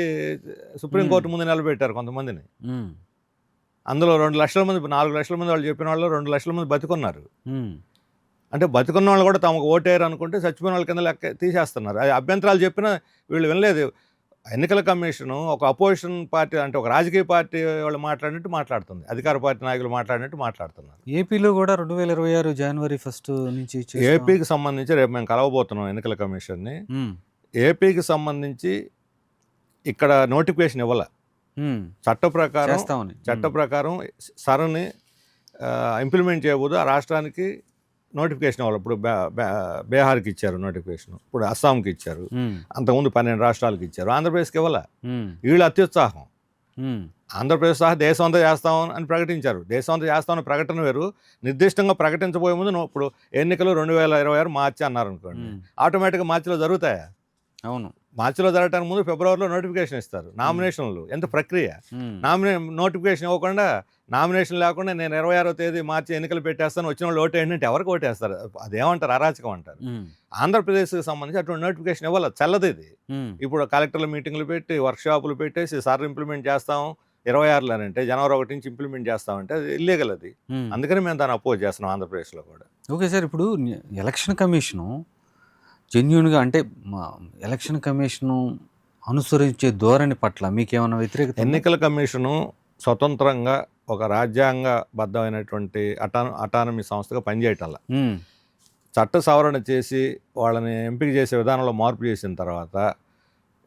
B: సుప్రీంకోర్టు ముందు నిలబెట్టారు కొంతమందిని. అందులో 2 లక్షల మంది, 4 లక్షల మంది వాళ్ళు చెప్పిన వాళ్ళు 2 లక్షల మంది బతుకున్నారు. అంటే బతుకున్న వాళ్ళు కూడా తమకు ఓటేరు అనుకుంటే చచ్చిపోయిన వాళ్ళ కింద లెక్క తీసేస్తున్నారు. అది అభ్యంతరాలు చెప్పినా వీళ్ళు వినలేదు. ఎన్నికల కమిషను ఒక అపోజిషన్ పార్టీ, అంటే ఒక రాజకీయ పార్టీ వాళ్ళు మాట్లాడినట్టు మాట్లాడుతుంది, అధికార పార్టీ నాయకులు మాట్లాడినట్టు మాట్లాడుతున్నారు.
A: ఏపీలో కూడా 2026 జనవరి 1 నుంచి
B: ఏపీకి సంబంధించి రేపు మేము కలవబోతున్నాం ఎన్నికల కమిషన్ని. ఏపీకి సంబంధించి ఇక్కడ నోటిఫికేషన్ ఇవ్వాల. చట్ట ప్రకారం సరని ఇంప్లిమెంట్ చేయబోదు. ఆ రాష్ట్రానికి నోటిఫికేషన్ ఇవ్వాలి. ఇప్పుడు బీహార్కి ఇచ్చారు నోటిఫికేషన్, ఇప్పుడు అస్సాంకి ఇచ్చారు, అంతకుముందు 12 రాష్ట్రాలకు ఇచ్చారు, ఆంధ్రప్రదేశ్కి ఇవ్వాల. వీళ్ళు అత్యుత్సాహం. ఆంధ్రప్రదేశ్ సహా దేశం అంతా చేస్తామని అని ప్రకటించారు. దేశం అంతా చేస్తామని ప్రకటన వేరు, నిర్దిష్టంగా ప్రకటించబోయే ముందు ఇప్పుడు ఎన్నికలు 2026 మార్చి అన్నారు అనుకోండి, ఆటోమేటిక్గా మార్చిలో జరుగుతాయా?
A: అవును,
B: మార్చిలో జరగడానికి ముందు ఫిబ్రవరిలో నోటిఫికేషన్ ఇస్తారు. నామినేషన్లు ఎంత ప్రక్రియ! నోటిఫికేషన్ ఇవ్వకుండా, నామినేషన్ లేకుండా నేను 26వ తేదీ మార్చి ఎన్నికలు పెట్టేస్తాను, వచ్చిన వాళ్ళు ఓటేయండి, ఎవరికి ఓటేస్తారు? అదేమంటారు? అరాచకం అంటారు. ఆంధ్రప్రదేశ్కి సంబంధించి అటువంటి నోటిఫికేషన్ ఇవ్వాలి, చల్లది ఇది. ఇప్పుడు కలెక్టర్ల మీటింగ్లు పెట్టి వర్క్షాపులు పెట్టేసి సార్ ఇంప్లిమెంట్ చేస్తాం 26లో అంటే జనవరి 1 నుంచి ఇంప్లిమెంట్ చేస్తామంటే అది ఇల్లీగల్. అది అందుకని మేము దాన్ని అపోజ్ చేస్తున్నాం ఆంధ్రప్రదేశ్లో కూడా.
A: ఓకే సార్, ఇప్పుడు ఎలక్షన్ కమిషను జెన్యూన్గా అంటే ఎలక్షన్ కమిషను అనుసరించే ధోరణి పట్ల మీకేమైనా వ్యతిరేకత ఉందా?
B: ఎన్నికల కమిషను స్వతంత్రంగా ఒక రాజ్యాంగబద్ధమైనటువంటి అటానమీ సంస్థగా పనిచేయటంలా.
A: ఉమ్,
B: చట్ట సవరణ చేసి వాళ్ళని ఎంపిక చేసే విధానంలో మార్పు చేసిన తర్వాత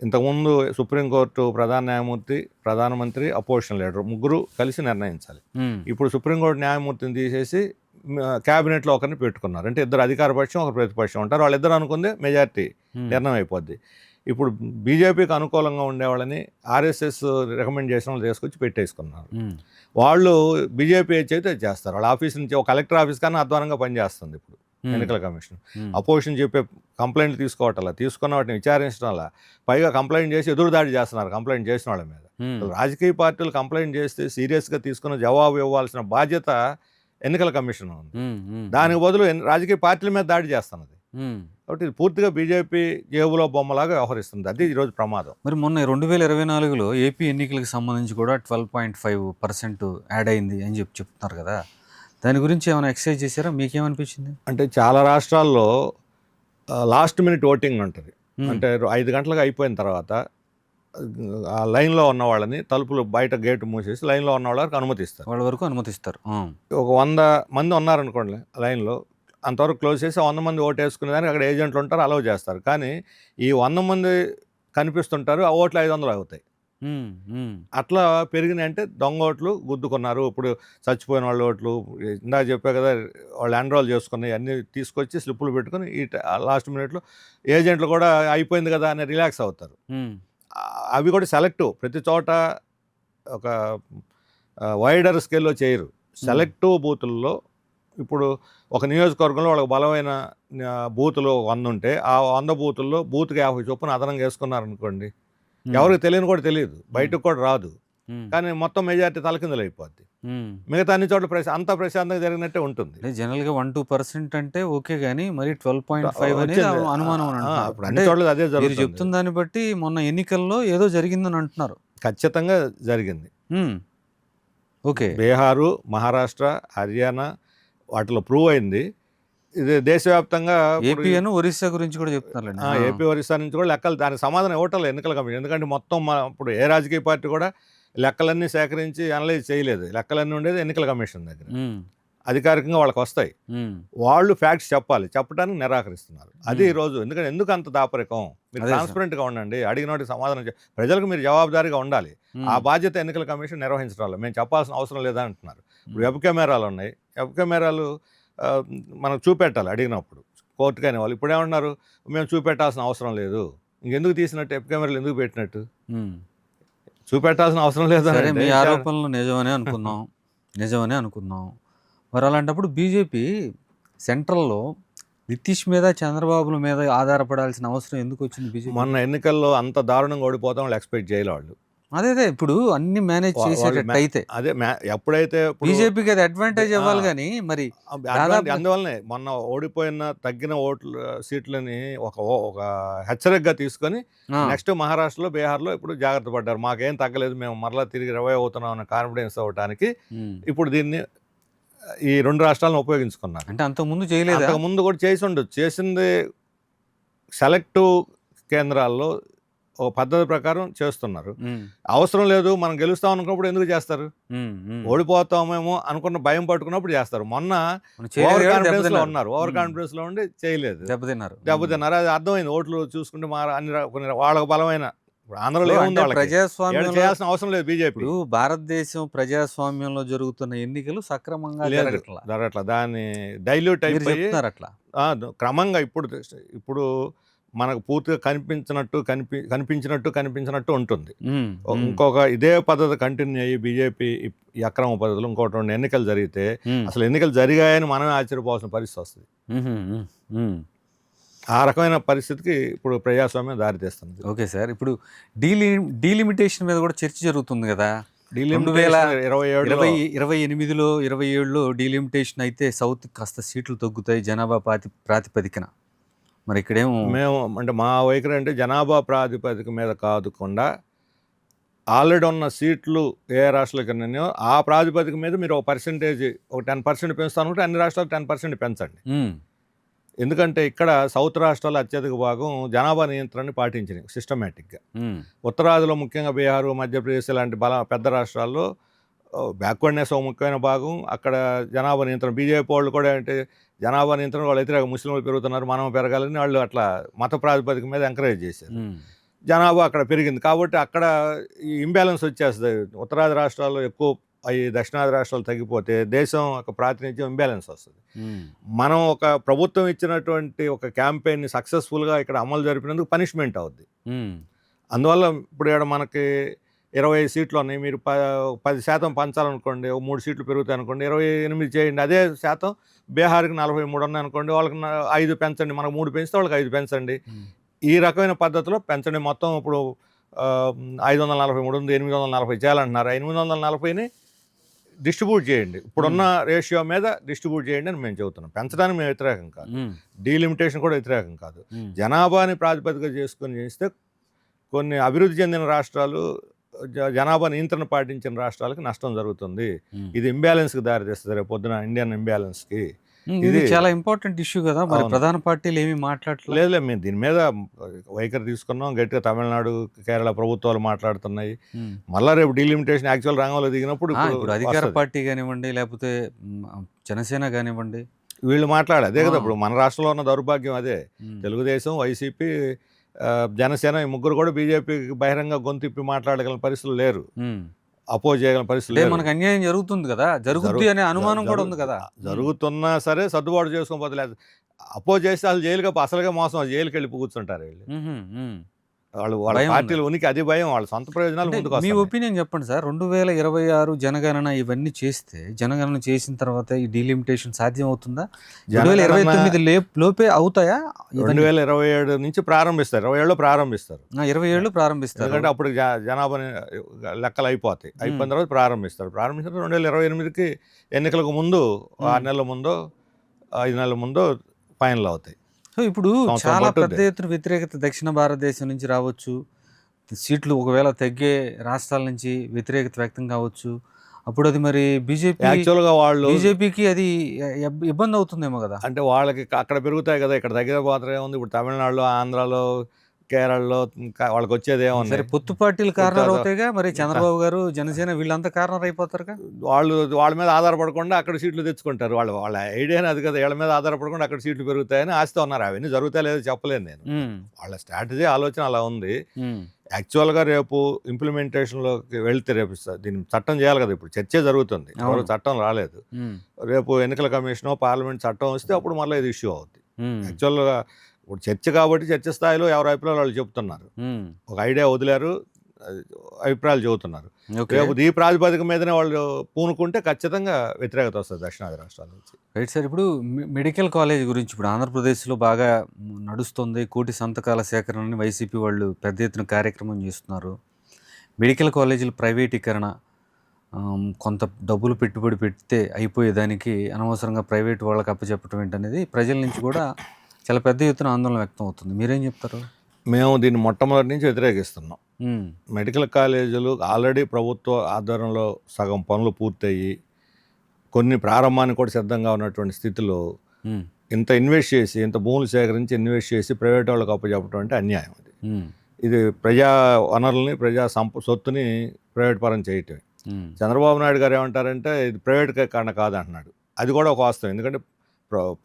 B: ఇంతకుముందు సుప్రీంకోర్టు ప్రధాన న్యాయమూర్తి, ప్రధానమంత్రి, అపోజిషన్ లీడర్ ముగ్గురు కలిసి నిర్ణయించాలి.
A: ఉమ్,
B: ఇప్పుడు సుప్రీంకోర్టు న్యాయమూర్తిని తీసేసి క్యాబినెట్లో ఒకరిని పెట్టుకున్నారు. అంటే ఇద్దరు అధికార పక్షం, ఒకరు ప్రతిపక్షం ఉంటారు. వాళ్ళిద్దరు అనుకుందే మెజారిటీ నిర్ణయం అయిపోద్ది. ఇప్పుడు బీజేపీకి అనుకూలంగా ఉండేవాళ్ళని ఆర్ఎస్ఎస్ రికమెండేషన్లు తీసుకొచ్చి పెట్టేసుకున్నారు.
A: ఉమ్,
B: వాళ్ళు బీజేపీ అయితే చేస్తారు. వాళ్ళ ఆఫీస్ నుంచి ఒక కలెక్టర్ ఆఫీస్ కన్నా అధ్వానంగా పనిచేస్తుంది ఇప్పుడు
A: ఉమ్,
B: ఎన్నికల కమిషన్.
A: ఉమ్,
B: అపోజిషన్ చెప్పే కంప్లైంట్లు తీసుకోవటంలా, తీసుకున్న వాటిని విచారించడంలా, పైగా కంప్లైంట్ చేసి ఎదురుదాడి చేస్తున్నారు కంప్లైంట్ చేసిన వాళ్ళ మీద.
A: ఉమ్,
B: రాజకీయ పార్టీలు కంప్లైంట్ చేస్తే సీరియస్గా తీసుకుని జవాబు ఇవ్వాల్సిన బాధ్యత ఎన్నికల కమిషన్ ఉంది.
A: ఉమ్, ఉమ్,
B: దానికి బదులు రాజకీయ పార్టీల మీద దాడి చేస్తున్నది.
A: ఉమ్.
B: కాబట్టి ఇది పూర్తిగా బీజేపీ జేబులో బొమ్మలాగా వ్యవహరిస్తుంది. అది ఈరోజు ప్రమాదం.
A: మరి మొన్న 2024లో ఏపీ ఎన్నికలకు సంబంధించి కూడా 12.5% యాడ్ అయింది అని చెప్తున్నారు కదా, దాని గురించి ఏమైనా ఎక్సర్సైజ్ చేశారా? మీకేమనిపించింది?
B: అంటే చాలా రాష్ట్రాల్లో లాస్ట్ మినిట్ ఓటింగ్ ఉంటుంది.
A: ఉమ్,
B: అంటే 5 గంటలకు అయిపోయిన తర్వాత ఆ లైన్లో ఉన్న వాళ్ళని తలుపులు బయట గేటు మూసేసి లైన్లో ఉన్న వాళ్ళకి అనుమతిస్తారు.
A: వాళ్ళ వరకు అనుమతిస్తారు.
B: ఒక 100 మంది ఉన్నారనుకోండి లైన్లో, అంతవరకు క్లోజ్ చేసి 100 మంది ఓటు వేసుకునే దానికి అక్కడ ఏజెంట్లు ఉంటారు, అలౌ చేస్తారు. కానీ ఈ 100 మంది కనిపిస్తుంటారు, ఆ ఓట్లు 500 అవుతాయి.
A: ఉమ్, ఉమ్,
B: అట్లా పెరిగినాయి. అంటే దొంగ ఓట్లు గుద్దుకున్నారు. ఇప్పుడు చచ్చిపోయిన వాళ్ళ ఓట్లు ఇందాక చెప్పా కదా, వాళ్ళు ఎన్రోల్ చేసుకున్నాయి అన్నీ తీసుకొచ్చి స్లిప్పులు పెట్టుకుని ఈ లాస్ట్ మినిట్లో ఏజెంట్లు కూడా అయిపోయింది కదా అని రిలాక్స్ అవుతారు.
A: ఉమ్,
B: అవి కూడా సెలెక్టివ్, ప్రతి చోట ఒక వైడర్ స్కేల్లో చేయరు. సెలెక్టివ్ బూతుల్లో ఇప్పుడు ఒక నియోజకవర్గంలో వాళ్ళకి బలమైన బూతులు 100 ఉంటే ఆ 100 బూతుల్లో బూత్కి 50 చొప్పున అదనంగా వేసుకున్నారనుకోండి, ఎవరికి తెలియని కూడా తెలియదు, బయటకు కూడా రాదు.
A: ఉమ్,
B: కానీ మొత్తం మెజారిటీ తలకిందులు అయిపోద్ది.
A: ఉమ్.
B: మిగతా అన్ని చోట్ల అంతా ప్రశాంతంగా జరిగినట్టే ఉంటుంది.
A: అంటే జనరల్గా 1-2% అంటే ఓకే, కానీ మరి 12.5 అనేది
B: వచ్చింది.
A: అనుమానం అని అంటున్నారు.
B: ఇప్పుడు అన్ని
A: అంటే
B: చోట్ల అదే
A: మీరు
B: జరుగుతుంది.
A: చెప్తున్న దాన్ని బట్టి మొన్న ఎన్నికల్లో ఏదో జరిగిందని అంటున్నారు.
B: ఖచ్చితంగా జరిగింది.
A: ఉమ్, ఓకే.
B: బీహారు, మహారాష్ట్ర, హర్యానా వాటిలో ప్రూవ్ అయింది. ఇది దేశవ్యాప్తంగా ఇప్పుడు
A: ఏపీ అని ఒరిస్సా గురించి కూడా చెప్తున్నారండి.
B: ఏపీ, ఒరిస్సా నుంచి కూడా లెక్కలు దానికి సమాధానం ఇవ్వటం లేదు ఎన్నికల కమిషన్. ఎందుకంటే మొత్తం ఇప్పుడు ఏ రాజకీయ పార్టీ కూడా లెక్కలన్నీ సేకరించి అనలైజ్ చేయలేదు. లెక్కలన్నీ ఉండేది ఎన్నికల కమిషన్ దగ్గర. అధికారికంగా వాళ్ళకి వస్తాయి. వాళ్ళు ఫ్యాక్ట్స్ చెప్పాలి, చెప్పడానికి నిరాకరిస్తున్నారు. అది ఈరోజు. ఎందుకు అంత దాపరికం? మీరు
A: అదే సార్.
B: ట్రాన్స్పరెంట్గా ఉండండి, అడిగిన వాటికి సమాధానం ప్రజలకు మీరు జవాబుదారీగా ఉండాలి. ఆ బాధ్యత ఎన్నికల కమిషన్ నిర్వహించడం మేము చెప్పాల్సిన అవసరం లేదా అంటున్నారు. ఇప్పుడు వెబ్ కెమెరాలు ఉన్నాయి, వెబ్ కెమెరాలు మనకు చూపెట్టాలి అడిగినప్పుడు, కోర్టుకైన వాళ్ళు. ఇప్పుడు ఏమన్నారు, మేము చూపెట్టాల్సిన అవసరం లేదు. ఇంకెందుకు తీసినట్టు వెబ్ కెమెరాలు ఎందుకు పెట్టినట్టు? చూపెట్టాల్సిన అవసరం లేదు.
A: సరే, మీ ఆరోపణలు నిజమనే అనుకుందాం. మరి అలాంటప్పుడు బీజేపీ సెంట్రల్లో నితీష్ మీద, చంద్రబాబుల మీద ఆధారపడాల్సిన అవసరం ఎందుకు వచ్చింది బీజేపీ?
B: మొన్న ఎన్నికల్లో అంత దారుణంగా ఓడిపోతాం వాళ్ళు ఎక్స్పెక్ట్ చేయలే. వాళ్ళు
A: అదే ఇప్పుడు అన్ని మేనేజ్ చేసేటట్టు అయితే
B: అదే ఎప్పుడైతే
A: బీజేపీకి అది అడ్వాంటేజ్ ఇవ్వాలి. కానీ మరి
B: అందువల్లనే మొన్న ఓడిపోయిన తగ్గిన సీట్లని ఒక హెచ్చరికగా తీసుకొని నెక్స్ట్ మహారాష్ట్రలో, బీహార్లో ఇప్పుడు జాగ్రత్త పడ్డారు. మాకేం తగ్గలేదు, మేము మరలా తిరిగి 20 అవుతున్నాం అన్న కాన్ఫిడెన్స్ అవ్వడానికి ఇప్పుడు దీన్ని ఈ 2 రాష్ట్రాలను ఉపయోగించుకున్నారు.
A: అంటే అంతకుముందు చేయలేదు.
B: అంతకుముందు కూడా చేసి ఉండొచ్చు. చేసింది సెలెక్టివ్ కేంద్రాల్లో ఒక పద్ధతి ప్రకారం చేస్తున్నారు. అవసరం లేదు, మనం గెలుస్తాం అనుకున్నప్పుడు ఎందుకు చేస్తారు? ఓడిపోతామేమో అనుకున్న భయం పట్టుకున్నప్పుడు చేస్తారు. మొన్న ఓవర్ కాన్ఫిడెన్స్ లో ఉన్నారు, ఓవర్ కాన్ఫిడెన్స్ లో ఉండి చేయలేదు, దెబ్బతిన్నారు. అది అర్థమైంది. ఓట్లు చూసుకుంటే అన్ని వాళ్ళకు బలమైన ఆంధ్రలో
A: ప్రజాస్వామ్యం
B: చేయాల్సిన అవసరం లేదు. బీజేపీ
A: భారతదేశం ప్రజాస్వామ్యంలో జరుగుతున్న ఎన్నికలు సక్రమంగా
B: జరగట్లా, దాన్ని డైల్యూట్ అయిపోయి
A: అట్లా
B: క్రమంగా ఇప్పుడు మనకు పూర్తిగా కనిపించినట్టు ఉంటుంది. ఇంకొక ఇదే పద్ధతి కంటిన్యూ అయ్యి బీజేపీ ఈ అక్రమ పద్ధతులు ఇంకోటి 2 ఎన్నికలు జరిగితే అసలు ఎన్నికలు జరిగాయని మనమే ఆశ్చర్యపోవాల్సిన పరిస్థితి వస్తుంది. ఆ రకమైన పరిస్థితికి ఇప్పుడు ప్రజాస్వామ్యం దారితీస్తుంది.
A: ఓకే సార్, ఇప్పుడు డీలిమిటేషన్ మీద కూడా చర్చ జరుగుతుంది కదా. 2028లో 27లో డీలిమిటేషన్ అయితే సౌత్ కాస్త సీట్లు తగ్గుతాయి జనాభా ప్రాతిపదికన. మరి ఇక్కడేమో
B: అంటే మా వైఖరి అంటే జనాభా ప్రాతిపదిక మీద కాదుకుండా ఆల్రెడీ ఉన్న సీట్లు ఏ రాష్ట్రాలకు ఉన్నాయో ఆ ప్రాతిపదిక మీద మీరు ఒక 10% పెంచుతాను అనుకుంటే అన్ని రాష్ట్రాలకు 10% పెంచండి. ఎందుకంటే ఇక్కడ సౌత్ రాష్ట్రాలు అత్యధిక భాగం జనాభా నియంత్రణని పాటించినాయి సిస్టమేటిక్గా. ఉత్తరాదిలో ముఖ్యంగా బీహారు, మధ్యప్రదేశ్ లాంటి పెద్ద రాష్ట్రాల్లో బ్యాక్వర్డ్నెస్ ఒక ముఖ్యమైన భాగం. అక్కడ జనాభా నియంత్రణ, బీజేపీ వాళ్ళు కూడా అంటే జనాభా నియంత్రణ వాళ్ళు వ్యతిరేక, ముస్లింలు పెరుగుతున్నారు మనం పెరగాలని వాళ్ళు అట్లా మత ప్రాతిపదిక మీద ఎంకరేజ్ చేశారు. జనాభా అక్కడ పెరిగింది కాబట్టి అక్కడ ఈ ఇంబ్యాలెన్స్ వచ్చేస్తుంది. ఉత్తరాది రాష్ట్రాల్లో ఎక్కువ అవి, దక్షిణాది రాష్ట్రాలు తగ్గిపోతే దేశం ఒక ప్రాతినిధ్యం ఇంబ్యాలెన్స్ వస్తుంది. మనం ఒక ప్రభుత్వం ఇచ్చినటువంటి ఒక క్యాంపెయిన్ని సక్సెస్ఫుల్గా ఇక్కడ అమలు జరిపినందుకు పనిష్మెంట్ అవుద్ది. అందువల్ల ఇప్పుడు ఇక్కడ మనకి 20 సీట్లు ఉన్నాయి, మీరు 10% పంచాలనుకోండి, 3 సీట్లు పెరుగుతాయి అనుకోండి, 28 చేయండి. అదే శాతం బీహార్కి 43 ఉన్నాయి అనుకోండి, వాళ్ళకి 5 పెంచండి, మనకు 3 పెంచితే వాళ్ళకి 5 పెంచండి. ఈ రకమైన పద్ధతిలో పెంచండి. మొత్తం ఇప్పుడు 543 ఉంది, 840 చేయాలంటున్నారు. 840ని డిస్ట్రిబ్యూట్ చేయండి, ఇప్పుడున్న రేషియో మీద డిస్ట్రిబ్యూట్ చేయండి అని మేము చెబుతున్నాం. పెంచడానికి మేము వ్యతిరేకం కాదు, డీలిమిటేషన్ కూడా వ్యతిరేకం కాదు. జనాభాని ప్రాతిపదిక చేసుకొని చేస్తే కొన్ని అభివృద్ధి చెందిన రాష్ట్రాలు, జనాభా నియంత్రణ పాటించిన రాష్ట్రాలకి నష్టం జరుగుతుంది. ఇది ఇంబ్యాలెన్స్కి దారితీస్తుంది రేపు పొద్దున, ఇండియన్ ఇంబ్యాలెన్స్కి.
A: ఇది చాలా ఇంపార్టెంట్ ఇష్యూ కదా. మరి ప్రధాన పార్టీలు ఏమీ మాట్లాడలేదు.
B: లేదు, మేము దీని మీద వైఖరి తీసుకున్నాం గట్టిగా. తమిళనాడు, కేరళ ప్రభుత్వాలు మాట్లాడుతున్నాయి. మళ్ళా రేపు డీలిమిటేషన్ యాక్చువల్ రంగంలో దిగినప్పుడు
A: ఇప్పుడు అధికార పార్టీ కానివ్వండి, లేకపోతే జనసేన కానివ్వండి,
B: వీళ్ళు మాట్లాడారు అదే కదా. ఇప్పుడు మన రాష్ట్రంలో ఉన్న దౌర్భాగ్యం అదే. తెలుగుదేశం, వైసీపీ, జనసేన ఈ ముగ్గురు కూడా బీజేపీకి బహిరంగ గొంతిప్పి మాట్లాడగల పరిస్థితులు లేరు, అపోజ్ చేయగల పరిస్థితులు.
A: మనకు అన్యాయం జరుగుతుంది కదా, జరుగుతుంది అనే అనుమానం కూడా ఉంది కదా.
B: జరుగుతున్నా సరే సర్దుబాటు చేసుకోకపోతే, అపోజ్ చేస్తే వాళ్ళు జైలుగా, అసలుగా మోసం, జైలుకి వెళ్ళి కూర్చుంటారు వీళ్ళు. వాళ్ళ పార్టీలు ఉనికి అది భయం, వాళ్ళ సొంత ప్రయోజనాలు ముందుకు వస్తాయి.
A: మీ ఒపీనియన్ చెప్పండి సార్. 2026 జనగణన ఇవన్నీ చేస్తే, జనగణన చేసిన తర్వాత ఈ డీలిమిటేషన్ సాధ్యం అవుతుందా? 2029 లోపే అవుతాయా?
B: 2027 నుంచి ప్రారంభిస్తారు, 27లో ప్రారంభిస్తారు.
A: 27లో ప్రారంభిస్తారు,
B: ఎందుకంటే అప్పుడు జనాభా లెక్కలు అయిపోతాయి. అయిపోయిన తర్వాత ప్రారంభిస్తారు. 2028కి ఎన్నికలకు ముందు 6 నెలల ముందో 5 నెలల ముందో ఫైనల్ అవుతాయి.
A: సో ఇప్పుడు చాలా పెద్ద ఎత్తున వ్యతిరేకత దక్షిణ భారతదేశం నుంచి రావచ్చు, సీట్లు ఒకవేళ తగ్గే రాష్ట్రాల నుంచి వ్యతిరేకత వ్యక్తం కావచ్చు. అప్పుడు అది మరి బీజేపీకి అది ఇబ్బంది అవుతుందేమో కదా.
B: అంటే వాళ్ళకి అక్కడ పెరుగుతాయి కదా, ఇక్కడ తగ్గిన పాత్ర ఏముంది. ఇప్పుడు తమిళనాడులో, ఆంధ్రాలో, కేరళలో వాళ్ళకి వచ్చేది ఏమన్నా.
A: సరే, పొత్తు పార్టీలు కారణాలు అవుతాయిగా. మరి చంద్రబాబు గారు, జనసేన వీళ్ళంతా కారణాలు అయిపోతారుగా.
B: వాళ్ళ మీద ఆధారపడకుండా అక్కడ సీట్లు తెచ్చుకుంటారు. వాళ్ళ ఐడియాని అది కదా, వీళ్ళ మీద ఆధారపడకుండా అక్కడ సీట్లు పెరుగుతాయని ఆశతో ఉన్నారు. అవన్నీ జరుగుతాయి లేదో చెప్పలేను నేను. వాళ్ళ స్ట్రాటజీ, ఆలోచన అలా ఉంది. యాక్చువల్గా రేపు ఇంప్లిమెంటేషన్లోకి వెళ్తే, రేపు దీన్ని చట్టం చేయాలి కదా. ఇప్పుడు చర్చే జరుగుతుంది, ఎవరు చట్టం రాలేదు. రేపు ఎన్నికల కమిషన్, పార్లమెంట్ చట్టం వస్తే అప్పుడు మళ్ళీ ఇది ఇష్యూ అవుతుంది. యాక్చువల్గా ఇప్పుడు చర్చ కాబట్టి చర్చ స్థాయిలో ఎవరి అభిప్రాయాలు వాళ్ళు చెప్తున్నారు. ఒక ఐడియా వదిలేరు, అభిప్రాయాలు చెబుతున్నారు. రేపు ఈ ప్రాతిపదిక మీదనే వాళ్ళు పూనుకుంటే ఖచ్చితంగా వ్యతిరేకత వస్తుంది దక్షిణాది రాష్ట్రాల నుంచి.
A: Right sir. ఇప్పుడు మెడికల్ కాలేజ్ గురించి ఇప్పుడు ఆంధ్రప్రదేశ్లో బాగా నడుస్తుంది. 1 కోటి సంతకాల సేకరణని వైసీపీ వాళ్ళు పెద్ద ఎత్తున కార్యక్రమం చేస్తున్నారు. మెడికల్ కాలేజీల ప్రైవేటీకరణ, కొంత డబ్బులు పెట్టుబడి పెడితే అయిపోయేదానికి అనవసరంగా ప్రైవేట్ వాళ్ళకి అప్పచెప్పడం ఏంటనేది ప్రజల నుంచి కూడా చాలా పెద్ద ఎత్తున ఆందోళన వ్యక్తం అవుతుంది. మీరేం చెప్తారు?
B: మేము దీన్ని మొట్టమొదటి నుంచి వ్యతిరేకిస్తున్నాం. మెడికల్ కాలేజీలు ఆల్రెడీ ప్రభుత్వ ఆధ్వర్యంలో సగం పనులు పూర్తయ్యి, కొన్ని ప్రారంభానికి కూడా సిద్ధంగా ఉన్నటువంటి స్థితిలో ఇంత ఇన్వెస్ట్ చేసి, ఇంత భూములు సేకరించి ఇన్వెస్ట్ చేసి ప్రైవేట్ వాళ్ళకి అప్పచెప్పడం అంటే అన్యాయం. ఇది ప్రజా వనరుల్ని, ప్రజా సొత్తుని ప్రైవేట్ పరం చేయటమే. చంద్రబాబు నాయుడు గారు ఏమంటారంటే ఇది ప్రైవేటీకరణ కాదంటున్నాడు. అది కూడా ఒక వాస్తవం. ఎందుకంటే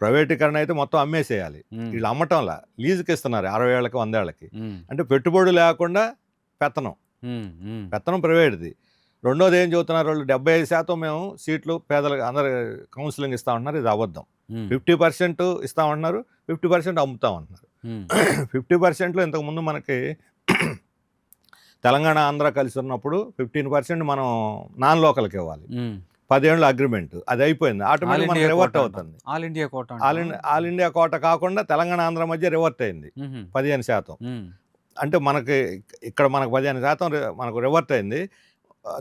B: ప్రైవేటీకరణ అయితే మొత్తం అమ్మేసేయాలి. వీళ్ళు అమ్మటంలా లీజుకి ఇస్తున్నారు 60 ఏళ్ళకి 100 ఏళ్ళకి. అంటే పెట్టుబడి లేకుండా పెత్తనం ప్రైవేట్ది. రెండోది ఏం చెబుతున్నారు వాళ్ళు, 75% మేము సీట్లు పేదలకు అందరు కౌన్సిలింగ్ ఇస్తామంటున్నారు. ఇది అబద్ధం. 50% ఇస్తామంటున్నారు, 50% అమ్ముతామంటున్నారు. 50%లో ఇంతకుముందు మనకి తెలంగాణ, ఆంధ్ర కలిసి ఉన్నప్పుడు 15% మనం నాన్ లోకల్కి ఇవ్వాలి. 10 ఏళ్ళ అగ్రిమెంట్, అది అయిపోయింది. ఆటోమేటిక్ మనకి రివర్ట్ అవుతుంది. ఆల్ ఇండియా కోట కాకుండా తెలంగాణ, ఆంధ్ర మధ్య రివర్ట్ అయింది 15%. అంటే మనకి ఇక్కడ మనకు 15% మనకు రివర్ట్ అయింది.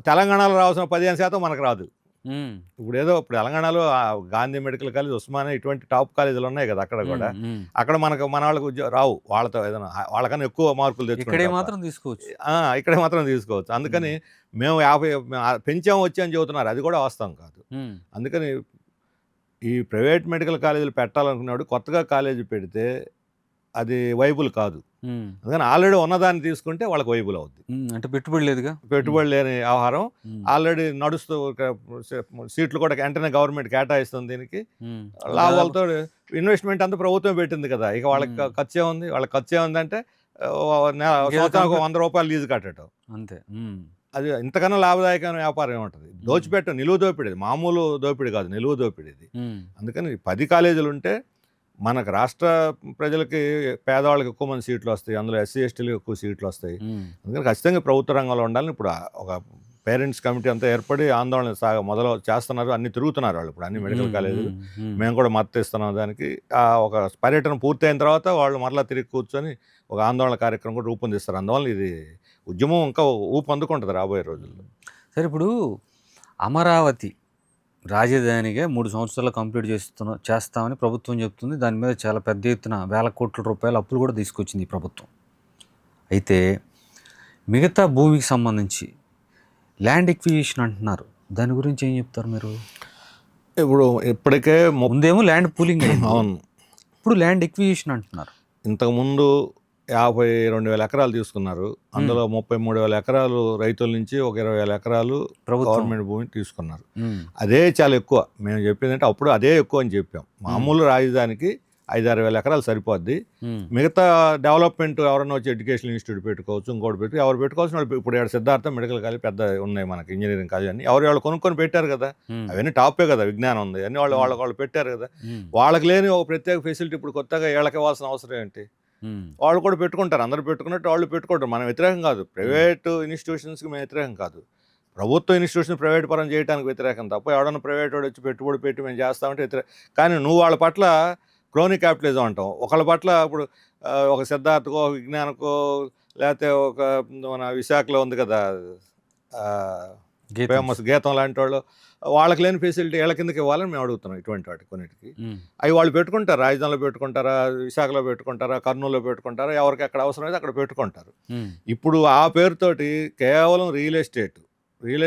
B: తెలంగాణలో రావాల్సిన 15% మనకు రాదు. ఇప్పుడు తెలంగాణలో గాంధీ మెడికల్ కాలేజ్, ఉస్మానియా ఇటువంటి టాప్ కాలేజీలు ఉన్నాయి కదా, అక్కడ కూడా అక్కడ మన వాళ్ళకి రావు. వాళ్ళతో ఏదైనా వాళ్ళకన్నా ఎక్కువ మార్కులు తెచ్చుకుంటే ఇక్కడే మాత్రం తీసుకోవచ్చు. అందుకని మేము 50 పెంచాము వచ్చి అని చెబుతున్నారు. అది కూడా వాస్తవం కాదు. అందుకని ఈ ప్రైవేట్ మెడికల్ కాలేజీలు పెట్టాలనుకున్నాడు కొత్తగా కాలేజీ పెడితే అది వైబుల్ కాదు. అందుకని ఆల్రెడీ ఉన్నదాన్ని తీసుకుంటే వాళ్ళకి వైబుల్ అవుద్ది.
A: అంటే పెట్టుబడి లేదుగా,
B: పెట్టుబడి లేని వ్యవహారం ఆల్రెడీ నడుస్తూ సీట్లు కూడా వెంటనే గవర్నమెంట్ కేటాయిస్తుంది. దీనికి లాభాలతో ఇన్వెస్ట్మెంట్ అంతా ప్రభుత్వం పెట్టింది కదా, ఇక వాళ్ళకి ఖర్చు ఏముంది? వాళ్ళకి ఖర్చు ఏముందంటే సంవత్సరానికి 100 రూపాయలు లీజు కట్టడం అంతే. అది ఇంతకన్నా లాభదాయకమైన వ్యాపారం ఏముంటుంది? నిలువు దోపిడీ, మామూలు దోపిడీ కాదు, నిలువు దోపిడీ ఇది. అందుకని 10 కాలేజీలు ఉంటే మనకు రాష్ట్ర ప్రజలకి, పేదవాళ్ళకి ఎక్కువ మంది సీట్లు వస్తాయి, అందులో ఎస్సీ ఎస్టీలకు ఎక్కువ సీట్లు వస్తాయి. అందుకని ఖచ్చితంగా ప్రభుత్వ రంగంలో ఉండాలని ఇప్పుడు ఒక పేరెంట్స్ కమిటీ అంతా ఏర్పడి ఆందోళన మొదలు చేస్తున్నారు. అన్ని తిరుగుతున్నారు వాళ్ళు ఇప్పుడు, అన్ని మెడికల్ కాలేజీలు. మేము కూడా మద్దతు ఇస్తున్నాం దానికి. ఒక పర్యటన పూర్తయిన తర్వాత వాళ్ళు మరలా తిరిగి కూర్చొని ఒక ఆందోళన కార్యక్రమం కూడా రూపొందిస్తారు. అందువల్ల ఇది ఉద్యమం ఇంకా ఊపు అందుకుంటుంది రాబోయే రోజుల్లో.
A: సరే, ఇప్పుడు అమరావతి రాజధానిగా 3 సంవత్సరాలు కంప్లీట్ చేస్తామని ప్రభుత్వం చెప్తుంది. దాని మీద చాలా పెద్ద ఎత్తున వేల కోట్ల రూపాయల అప్పులు కూడా తీసుకొచ్చింది ఈ ప్రభుత్వం. అయితే మిగతా భూమికి సంబంధించి ల్యాండ్ ఎక్విజిషన్ అంటున్నారు, దాని గురించి ఏం చెప్తారు మీరు?
B: ఇప్పుడు ఇప్పటికే
A: ముందేమో ల్యాండ్ పూలింగ్ అయింది,
B: అవును,
A: ఇప్పుడు ల్యాండ్ ఎక్విజిషన్ అంటున్నారు.
B: ఇంతకుముందు 52,000 ఎకరాలు తీసుకున్నారు. అందులో 33,000 ఎకరాలు రైతుల నుంచి, ఒక 20,000 ఎకరాలు గవర్నమెంట్ భూమి తీసుకున్నారు. అదే చాలా ఎక్కువ. మేము చెప్పింది అంటే అప్పుడు అదే ఎక్కువ అని చెప్పాం. మామూలు రాజధానికి 5-6 వేల ఎకరాలు సరిపోద్ది. మిగతా డెవలప్మెంట్ ఎవరైనా వచ్చి ఎడ్యుకేషన్ ఇన్స్టిట్యూట్ పెట్టుకోవచ్చు, ఇంకోటి పెట్టి ఎవరు పెట్టుకోవాల్సిన వాళ్ళు. ఇప్పుడు సిద్ధార్థ మెడికల్ కాలేజ్ పెద్ద ఉన్నాయి మనకి, ఇంజనీరింగ్ కాలేజ్ అని వాళ్ళు కొనుక్కొని పెట్టారు కదా, అవన్నీ టాపే కదా, విజ్ఞానం ఉంది అన్ని వాళ్ళు పెట్టారు కదా. వాళ్ళకి లేని ఒక ప్రత్యేక ఫెసిలిటీ ఇప్పుడు కొత్తగా వీళ్ళకి ఇవ్వాల్సిన అవసరం ఏంటి? వాళ్ళు కూడా పెట్టుకుంటారు, అందరూ పెట్టుకున్నట్టు వాళ్ళు పెట్టుకుంటారు. మనం వ్యతిరేకం కాదు, ప్రైవేట్ ఇన్స్టిట్యూషన్స్కి మేము వ్యతిరేకం కాదు, ప్రభుత్వ ఇన్స్టిట్యూషన్ ప్రైవేట్ పరం చేయడానికి వ్యతిరేకం తప్ప. ఎవడన్నా ప్రైవేట్ వాడు వచ్చి పెట్టుబడి పెట్టి మేము చేస్తామంటే వ్యతిరేకం. కానీ నువ్వు వాళ్ళ పట్ల క్రోనీ క్యాపిటలిజం అంటాం. ఒకళ్ళ పట్ల ఇప్పుడు ఒక సిద్ధార్థకో, విజ్ఞానకో, లేకపోతే ఒక మన విశాఖలో ఉంది కదా ఫేమస్ గీతం లాంటి వాళ్ళు, వాళ్ళకి లేని ఫెసిలిటీ వీళ్ళ కిందకి ఇవ్వాలని మేము అడుగుతున్నాం. ఇటువంటి వాటి కొన్నిటికి అవి వాళ్ళు పెట్టుకుంటారు. రాజధానిలో పెట్టుకుంటారా, విశాఖలో పెట్టుకుంటారా, కర్నూలులో పెట్టుకుంటారా, ఎవరికి ఎక్కడ అవసరం అయితే అక్కడ పెట్టుకుంటారు. ఇప్పుడు ఆ పేరుతోటి కేవలం రియల్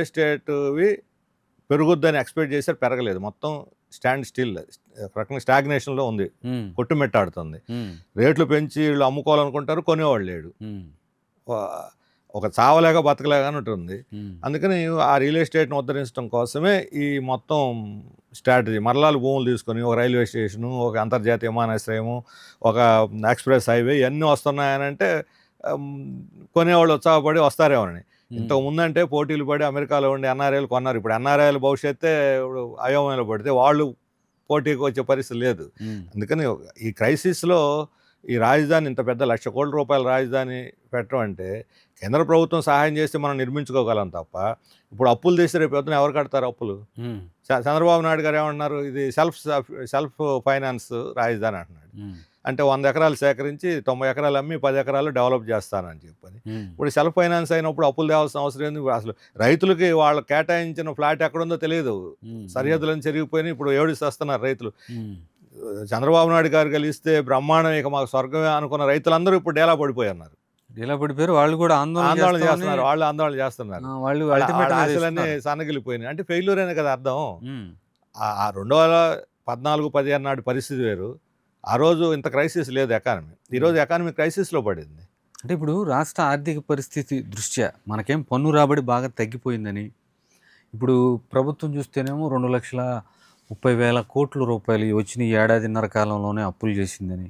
B: ఎస్టేట్వి పెరుగుద్దని ఎక్స్పెక్ట్ చేశారు, పెరగలేదు. మొత్తం స్టాండ్ స్టిల్, రకంగా స్టాగ్నేషన్లో ఉంది, కొట్టుమెట్టాడుతుంది. రేట్లు పెంచి వీళ్ళు అమ్ముకోవాలనుకుంటారు, కొనేవాళ్ళు లేడు, ఒక చావలేక బతకలేక ఉంటుంది. అందుకని ఆ రియల్ ఎస్టేట్ని ఉద్ధరించడం కోసమే ఈ మొత్తం స్ట్రాటజీ. మరలాలు భూములు తీసుకొని ఒక రైల్వే స్టేషను, ఒక అంతర్జాతీయ విమానాశ్రయము, ఒక ఎక్స్ప్రెస్ హైవే ఇవన్నీ వస్తున్నాయనంటే కొనేవాళ్ళు ఉత్సాహపడి వస్తారేమోనని. ఇంతకు ముందంటే పోటీలు పడి అమెరికాలో ఉండి ఎన్ఆర్ఐలు కొన్నారు. ఇప్పుడు ఎన్ఆర్ఐల భవిష్యత్తే ఇప్పుడు అయోమయంలో పడితే వాళ్ళు పోటీకి వచ్చే పరిస్థితి లేదు. అందుకని ఈ క్రైసిస్లో ఈ రాజధాని, ఇంత పెద్ద 1,00,000 కోట్ల రూపాయల రాజధాని పెట్టడం అంటే కేంద్ర ప్రభుత్వం సహాయం చేస్తే మనం నిర్మించుకోగలం తప్ప, ఇప్పుడు అప్పులు చేస్తే రేపు పొద్దున ఎవరు కడతారు అప్పులు? చంద్రబాబు నాయుడు గారు ఏమన్నారు, ఇది సెల్ఫ్ ఫైనాన్స్ రాజధాని అంటున్నాడు. అంటే 100 ఎకరాలు సేకరించి 90 ఎకరాలు అమ్మి 10 ఎకరాలు డెవలప్ చేస్తానని చెప్పని. ఇప్పుడు సెల్ఫ్ ఫైనాన్స్ అయినప్పుడు అప్పులు తేవాల్సిన అవసరం ఏంది? అసలు రైతులకి వాళ్ళు కేటాయించిన ఫ్లాట్ ఎక్కడుందో తెలియదు, సరిహద్దులను చెరిగిపోయినాయి. ఇప్పుడు ఏడుస్తున్నారు రైతులు. చంద్రబాబు నాయుడు గారు కలిస్తే బ్రహ్మాండం, ఇక మాకు స్వర్గమే అనుకున్న రైతులందరూ ఇప్పుడు డేలా పడిపోయారు.
A: వాళ్ళు కూడా ఆందోళన
B: చేస్తున్నారు, వాళ్ళు ఆందోళన చేస్తున్నారు. ఆశలన్నీ సన్నగిలిపోయినాయి. అంటే ఫెయిల్యూర్ అనే కదా అర్థం. ఆ 2014-15 నాటి పరిస్థితి వేరు. ఆ రోజు ఇంత క్రైసిస్ లేదు ఎకానమీ. ఈరోజు ఎకానమీ క్రైసిస్లో పడింది.
A: అంటే ఇప్పుడు రాష్ట్ర ఆర్థిక పరిస్థితి దృష్ట్యా మనకేం పన్ను రాబడి బాగా తగ్గిపోయిందని, ఇప్పుడు ప్రభుత్వం చూస్తేనేమో 2,30,000 కోట్ల రూపాయలు వచ్చిన ఈ ఏడాదిన్నర కాలంలోనే అప్పులు చేసిందని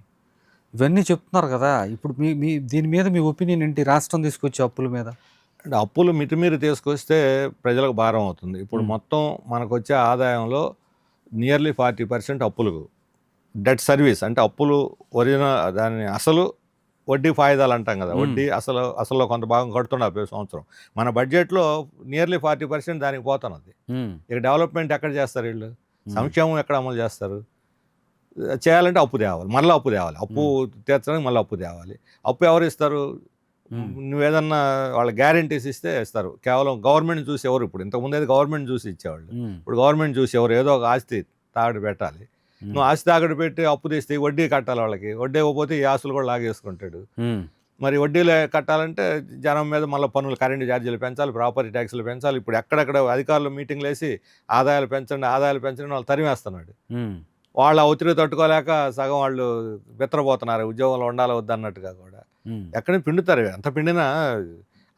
A: ఇవన్నీ చెప్తున్నారు కదా. ఇప్పుడు మీ దీని మీద మీ ఒపీనియన్ ఏంటి? రాష్ట్రం తీసుకొచ్చే అప్పుల మీద.
B: అంటే అప్పులు మితిమీరి తీసుకొస్తే ప్రజలకు భారం అవుతుంది. ఇప్పుడు మొత్తం మనకు వచ్చే ఆదాయంలో నియర్లీ 40% అప్పులు, డెట్ సర్వీస్ అంటే అప్పులు ఒరిజినల్, దాని అసలు వడ్డీ ఫాయిదాలు అంటాం కదా, వడ్డీ అసలు కొంత భాగం కడుతున్నారు ప్రతి సంవత్సరం. మన బడ్జెట్లో నియర్లీ 40% దానికి పోతున్నది. ఇక డెవలప్మెంట్ ఎక్కడ చేస్తారు వీళ్ళు? సంక్షేమం ఎక్కడ అమలు చేస్తారు? చేయాలంటే అప్పు తేవాలి, మళ్ళీ అప్పు తేవాలి, అప్పు తీర్చడానికి మళ్ళీ అప్పు తేవాలి. అప్పు ఎవరు ఇస్తారు? నువ్వేదన్నా వాళ్ళ గ్యారెంటీస్ ఇస్తే ఇస్తారు. కేవలం గవర్నమెంట్ చూసి ఎవరు, ఇప్పుడు ఇంతకుముందు అయితే గవర్నమెంట్ చూసి ఇచ్చేవాళ్ళు, ఇప్పుడు గవర్నమెంట్ చూసి ఎవరు? ఏదో ఒక ఆస్తి తాగడి పెట్టాలి. నువ్వు ఆస్తి తాగడి పెట్టి అప్పు తీస్తే వడ్డీ కట్టాలి వాళ్ళకి, వడ్డీ ఇవ్వకపోతే ఈ ఆస్తులు కూడా లాగేసుకుంటాడు. మరి వడ్డీలు కట్టాలంటే జనం మీద మళ్ళీ పన్నులు, కరెంటు ఛార్జీలు పెంచాలి, ప్రాపర్టీ ట్యాక్స్లు పెంచాలి. ఇప్పుడు ఎక్కడెక్కడ అధికారులు మీటింగ్లు వేసి ఆదాయాలు పెంచండి వాళ్ళు తరిమేస్తున్నాడు. వాళ్ళు ఆ ఒత్తిడి తట్టుకోలేక సగం వాళ్ళు బిత్తరపోతున్నారు, ఉద్యోగంలో ఉండాలి వద్దన్నట్టుగా కూడా. ఎక్కడైనా పిండుతారు, ఎంత పిండినా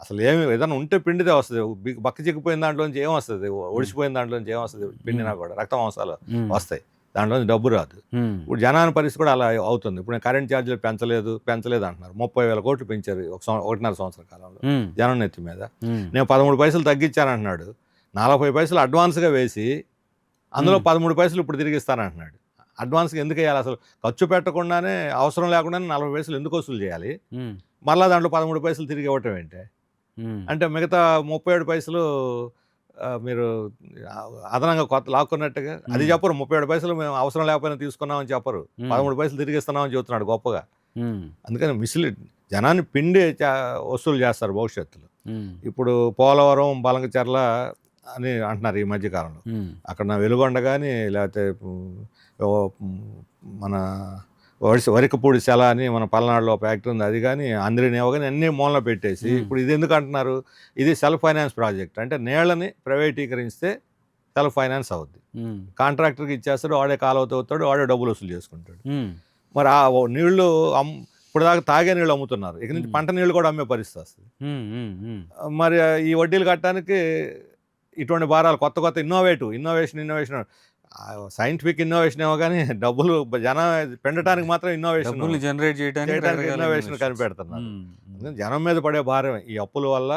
B: అసలు ఏదైనా ఉంటే పిండితే వస్తుంది. బక్క చిక్కిపోయిన దాంట్లోంచి ఏం వస్తుంది, ఒడిసిపోయిన దాంట్లోంచి ఏం వస్తుంది, పిండినా కూడా రక్త మాంసాలు వస్తాయి, దాంట్లోంచి డబ్బు రాదు. ఇప్పుడు జనాన్ని పరిస్థితి కూడా అలా అవుతుంది. ఇప్పుడు నేను కరెంట్ ఛార్జీలు పెంచలేదు అంటున్నారు. 30,000 కోట్లు పెంచారు 1.5 సంవత్సర కాలంలో జనం నెత్తి మీద. నేను 13 పైసలు తగ్గించానంటున్నాడు. 40 పైసలు అడ్వాన్స్గా వేసి అందులో 13 పైసలు ఇప్పుడు తిరిగి ఇస్తానంటున్నాడు. అడ్వాన్స్గా ఎందుకు వేయాలి? అసలు ఖర్చు పెట్టకుండానే, అవసరం లేకుండానే 40 పైసలు ఎందుకు వసూలు చేయాలి? మళ్ళీ దాంట్లో 13 పైసలు తిరిగి ఇవ్వటం ఏంటి? అంటే మిగతా 37 పైసలు మీరు అదనంగా కొత్త లాక్కున్నట్టుగా అది చెప్పరు. 37 పైసలు మేము అవసరం లేకపోయినా తీసుకున్నామని చెప్పరు. 13 పైసలు తిరిగి ఇస్తున్నామని చెబుతున్నాడు గొప్పగా. అందుకని మిస్లీడ్, జనాన్ని పిండి వసూలు చేస్తారు భవిష్యత్తులో. ఇప్పుడు పోలవరం, బలంగచెర్ల అని అంటున్నారు ఈ మధ్యకాలంలో. అక్కడ నా వెలుగొండ కానీ, లేకపోతే మన వరికపూడి సెల అని మన పల్నాడులో ఫ్యాక్టరీ ఉంది, అది కానీ అందరినేవో కానీ అన్నీ మూలన పెట్టేసి ఇప్పుడు ఇది ఎందుకు అంటున్నారు? ఇది సెల్ఫ్ ఫైనాన్స్ ప్రాజెక్ట్. అంటే నీళ్ళని ప్రైవేటీకరిస్తే సెల్ఫ్ ఫైనాన్స్ అవుద్ది. కాంట్రాక్టర్కి ఇచ్చేస్తాడు, వాడే కాలువ తవ్వుతాడు, వాడే డబ్బులు వసూలు చేసుకుంటాడు. మరి ఆ నీళ్లు ఇప్పుడు దాకా తాగే నీళ్ళు అమ్ముతున్నారు, ఇక నుంచి పంట నీళ్ళు కూడా అమ్మే పరిస్థితి వస్తుంది. మరి ఈ వడ్డీలు కట్టడానికి ఇటువంటి భారాలు, కొత్త ఇన్నోవేషన్ సైంటిఫిక్ ఇన్నోవేషన్ ఏమో కానీ డబ్బులు జనం పెండటానికి మాత్రం ఇన్నోవేషన్
A: జనరేట్ చేయడానికి
B: ఇన్నోవేషన్ కనిపెడుతున్నారు. జనం మీద పడే భారం ఈ అప్పుల వల్ల.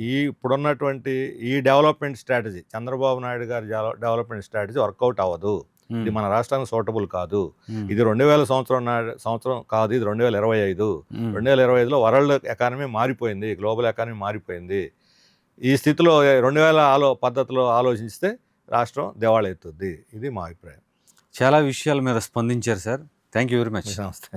B: ఇప్పుడున్నటువంటి ఈ డెవలప్మెంట్ స్ట్రాటజీ, చంద్రబాబు నాయుడు గారి డెవలప్మెంట్ స్ట్రాటజీ వర్కౌట్ అవ్వదు. ఇది మన రాష్ట్రానికి సూటబుల్ కాదు. ఇది 2000 సంవత్సరం కాదు, ఇది 2025. 2025లో వరల్డ్ ఎకానమీ మారిపోయింది, గ్లోబల్ ఎకానమీ మారిపోయింది. ఈ స్థితిలో 2000 పద్ధతిలో ఆలోచిస్తే రాష్ట్రం దివాళా ఎత్తుద్ది. ఇది మా అభిప్రాయం.
A: చాలా విషయాల మీద స్పందించారు sir. Thank you very much.
B: నమస్తే.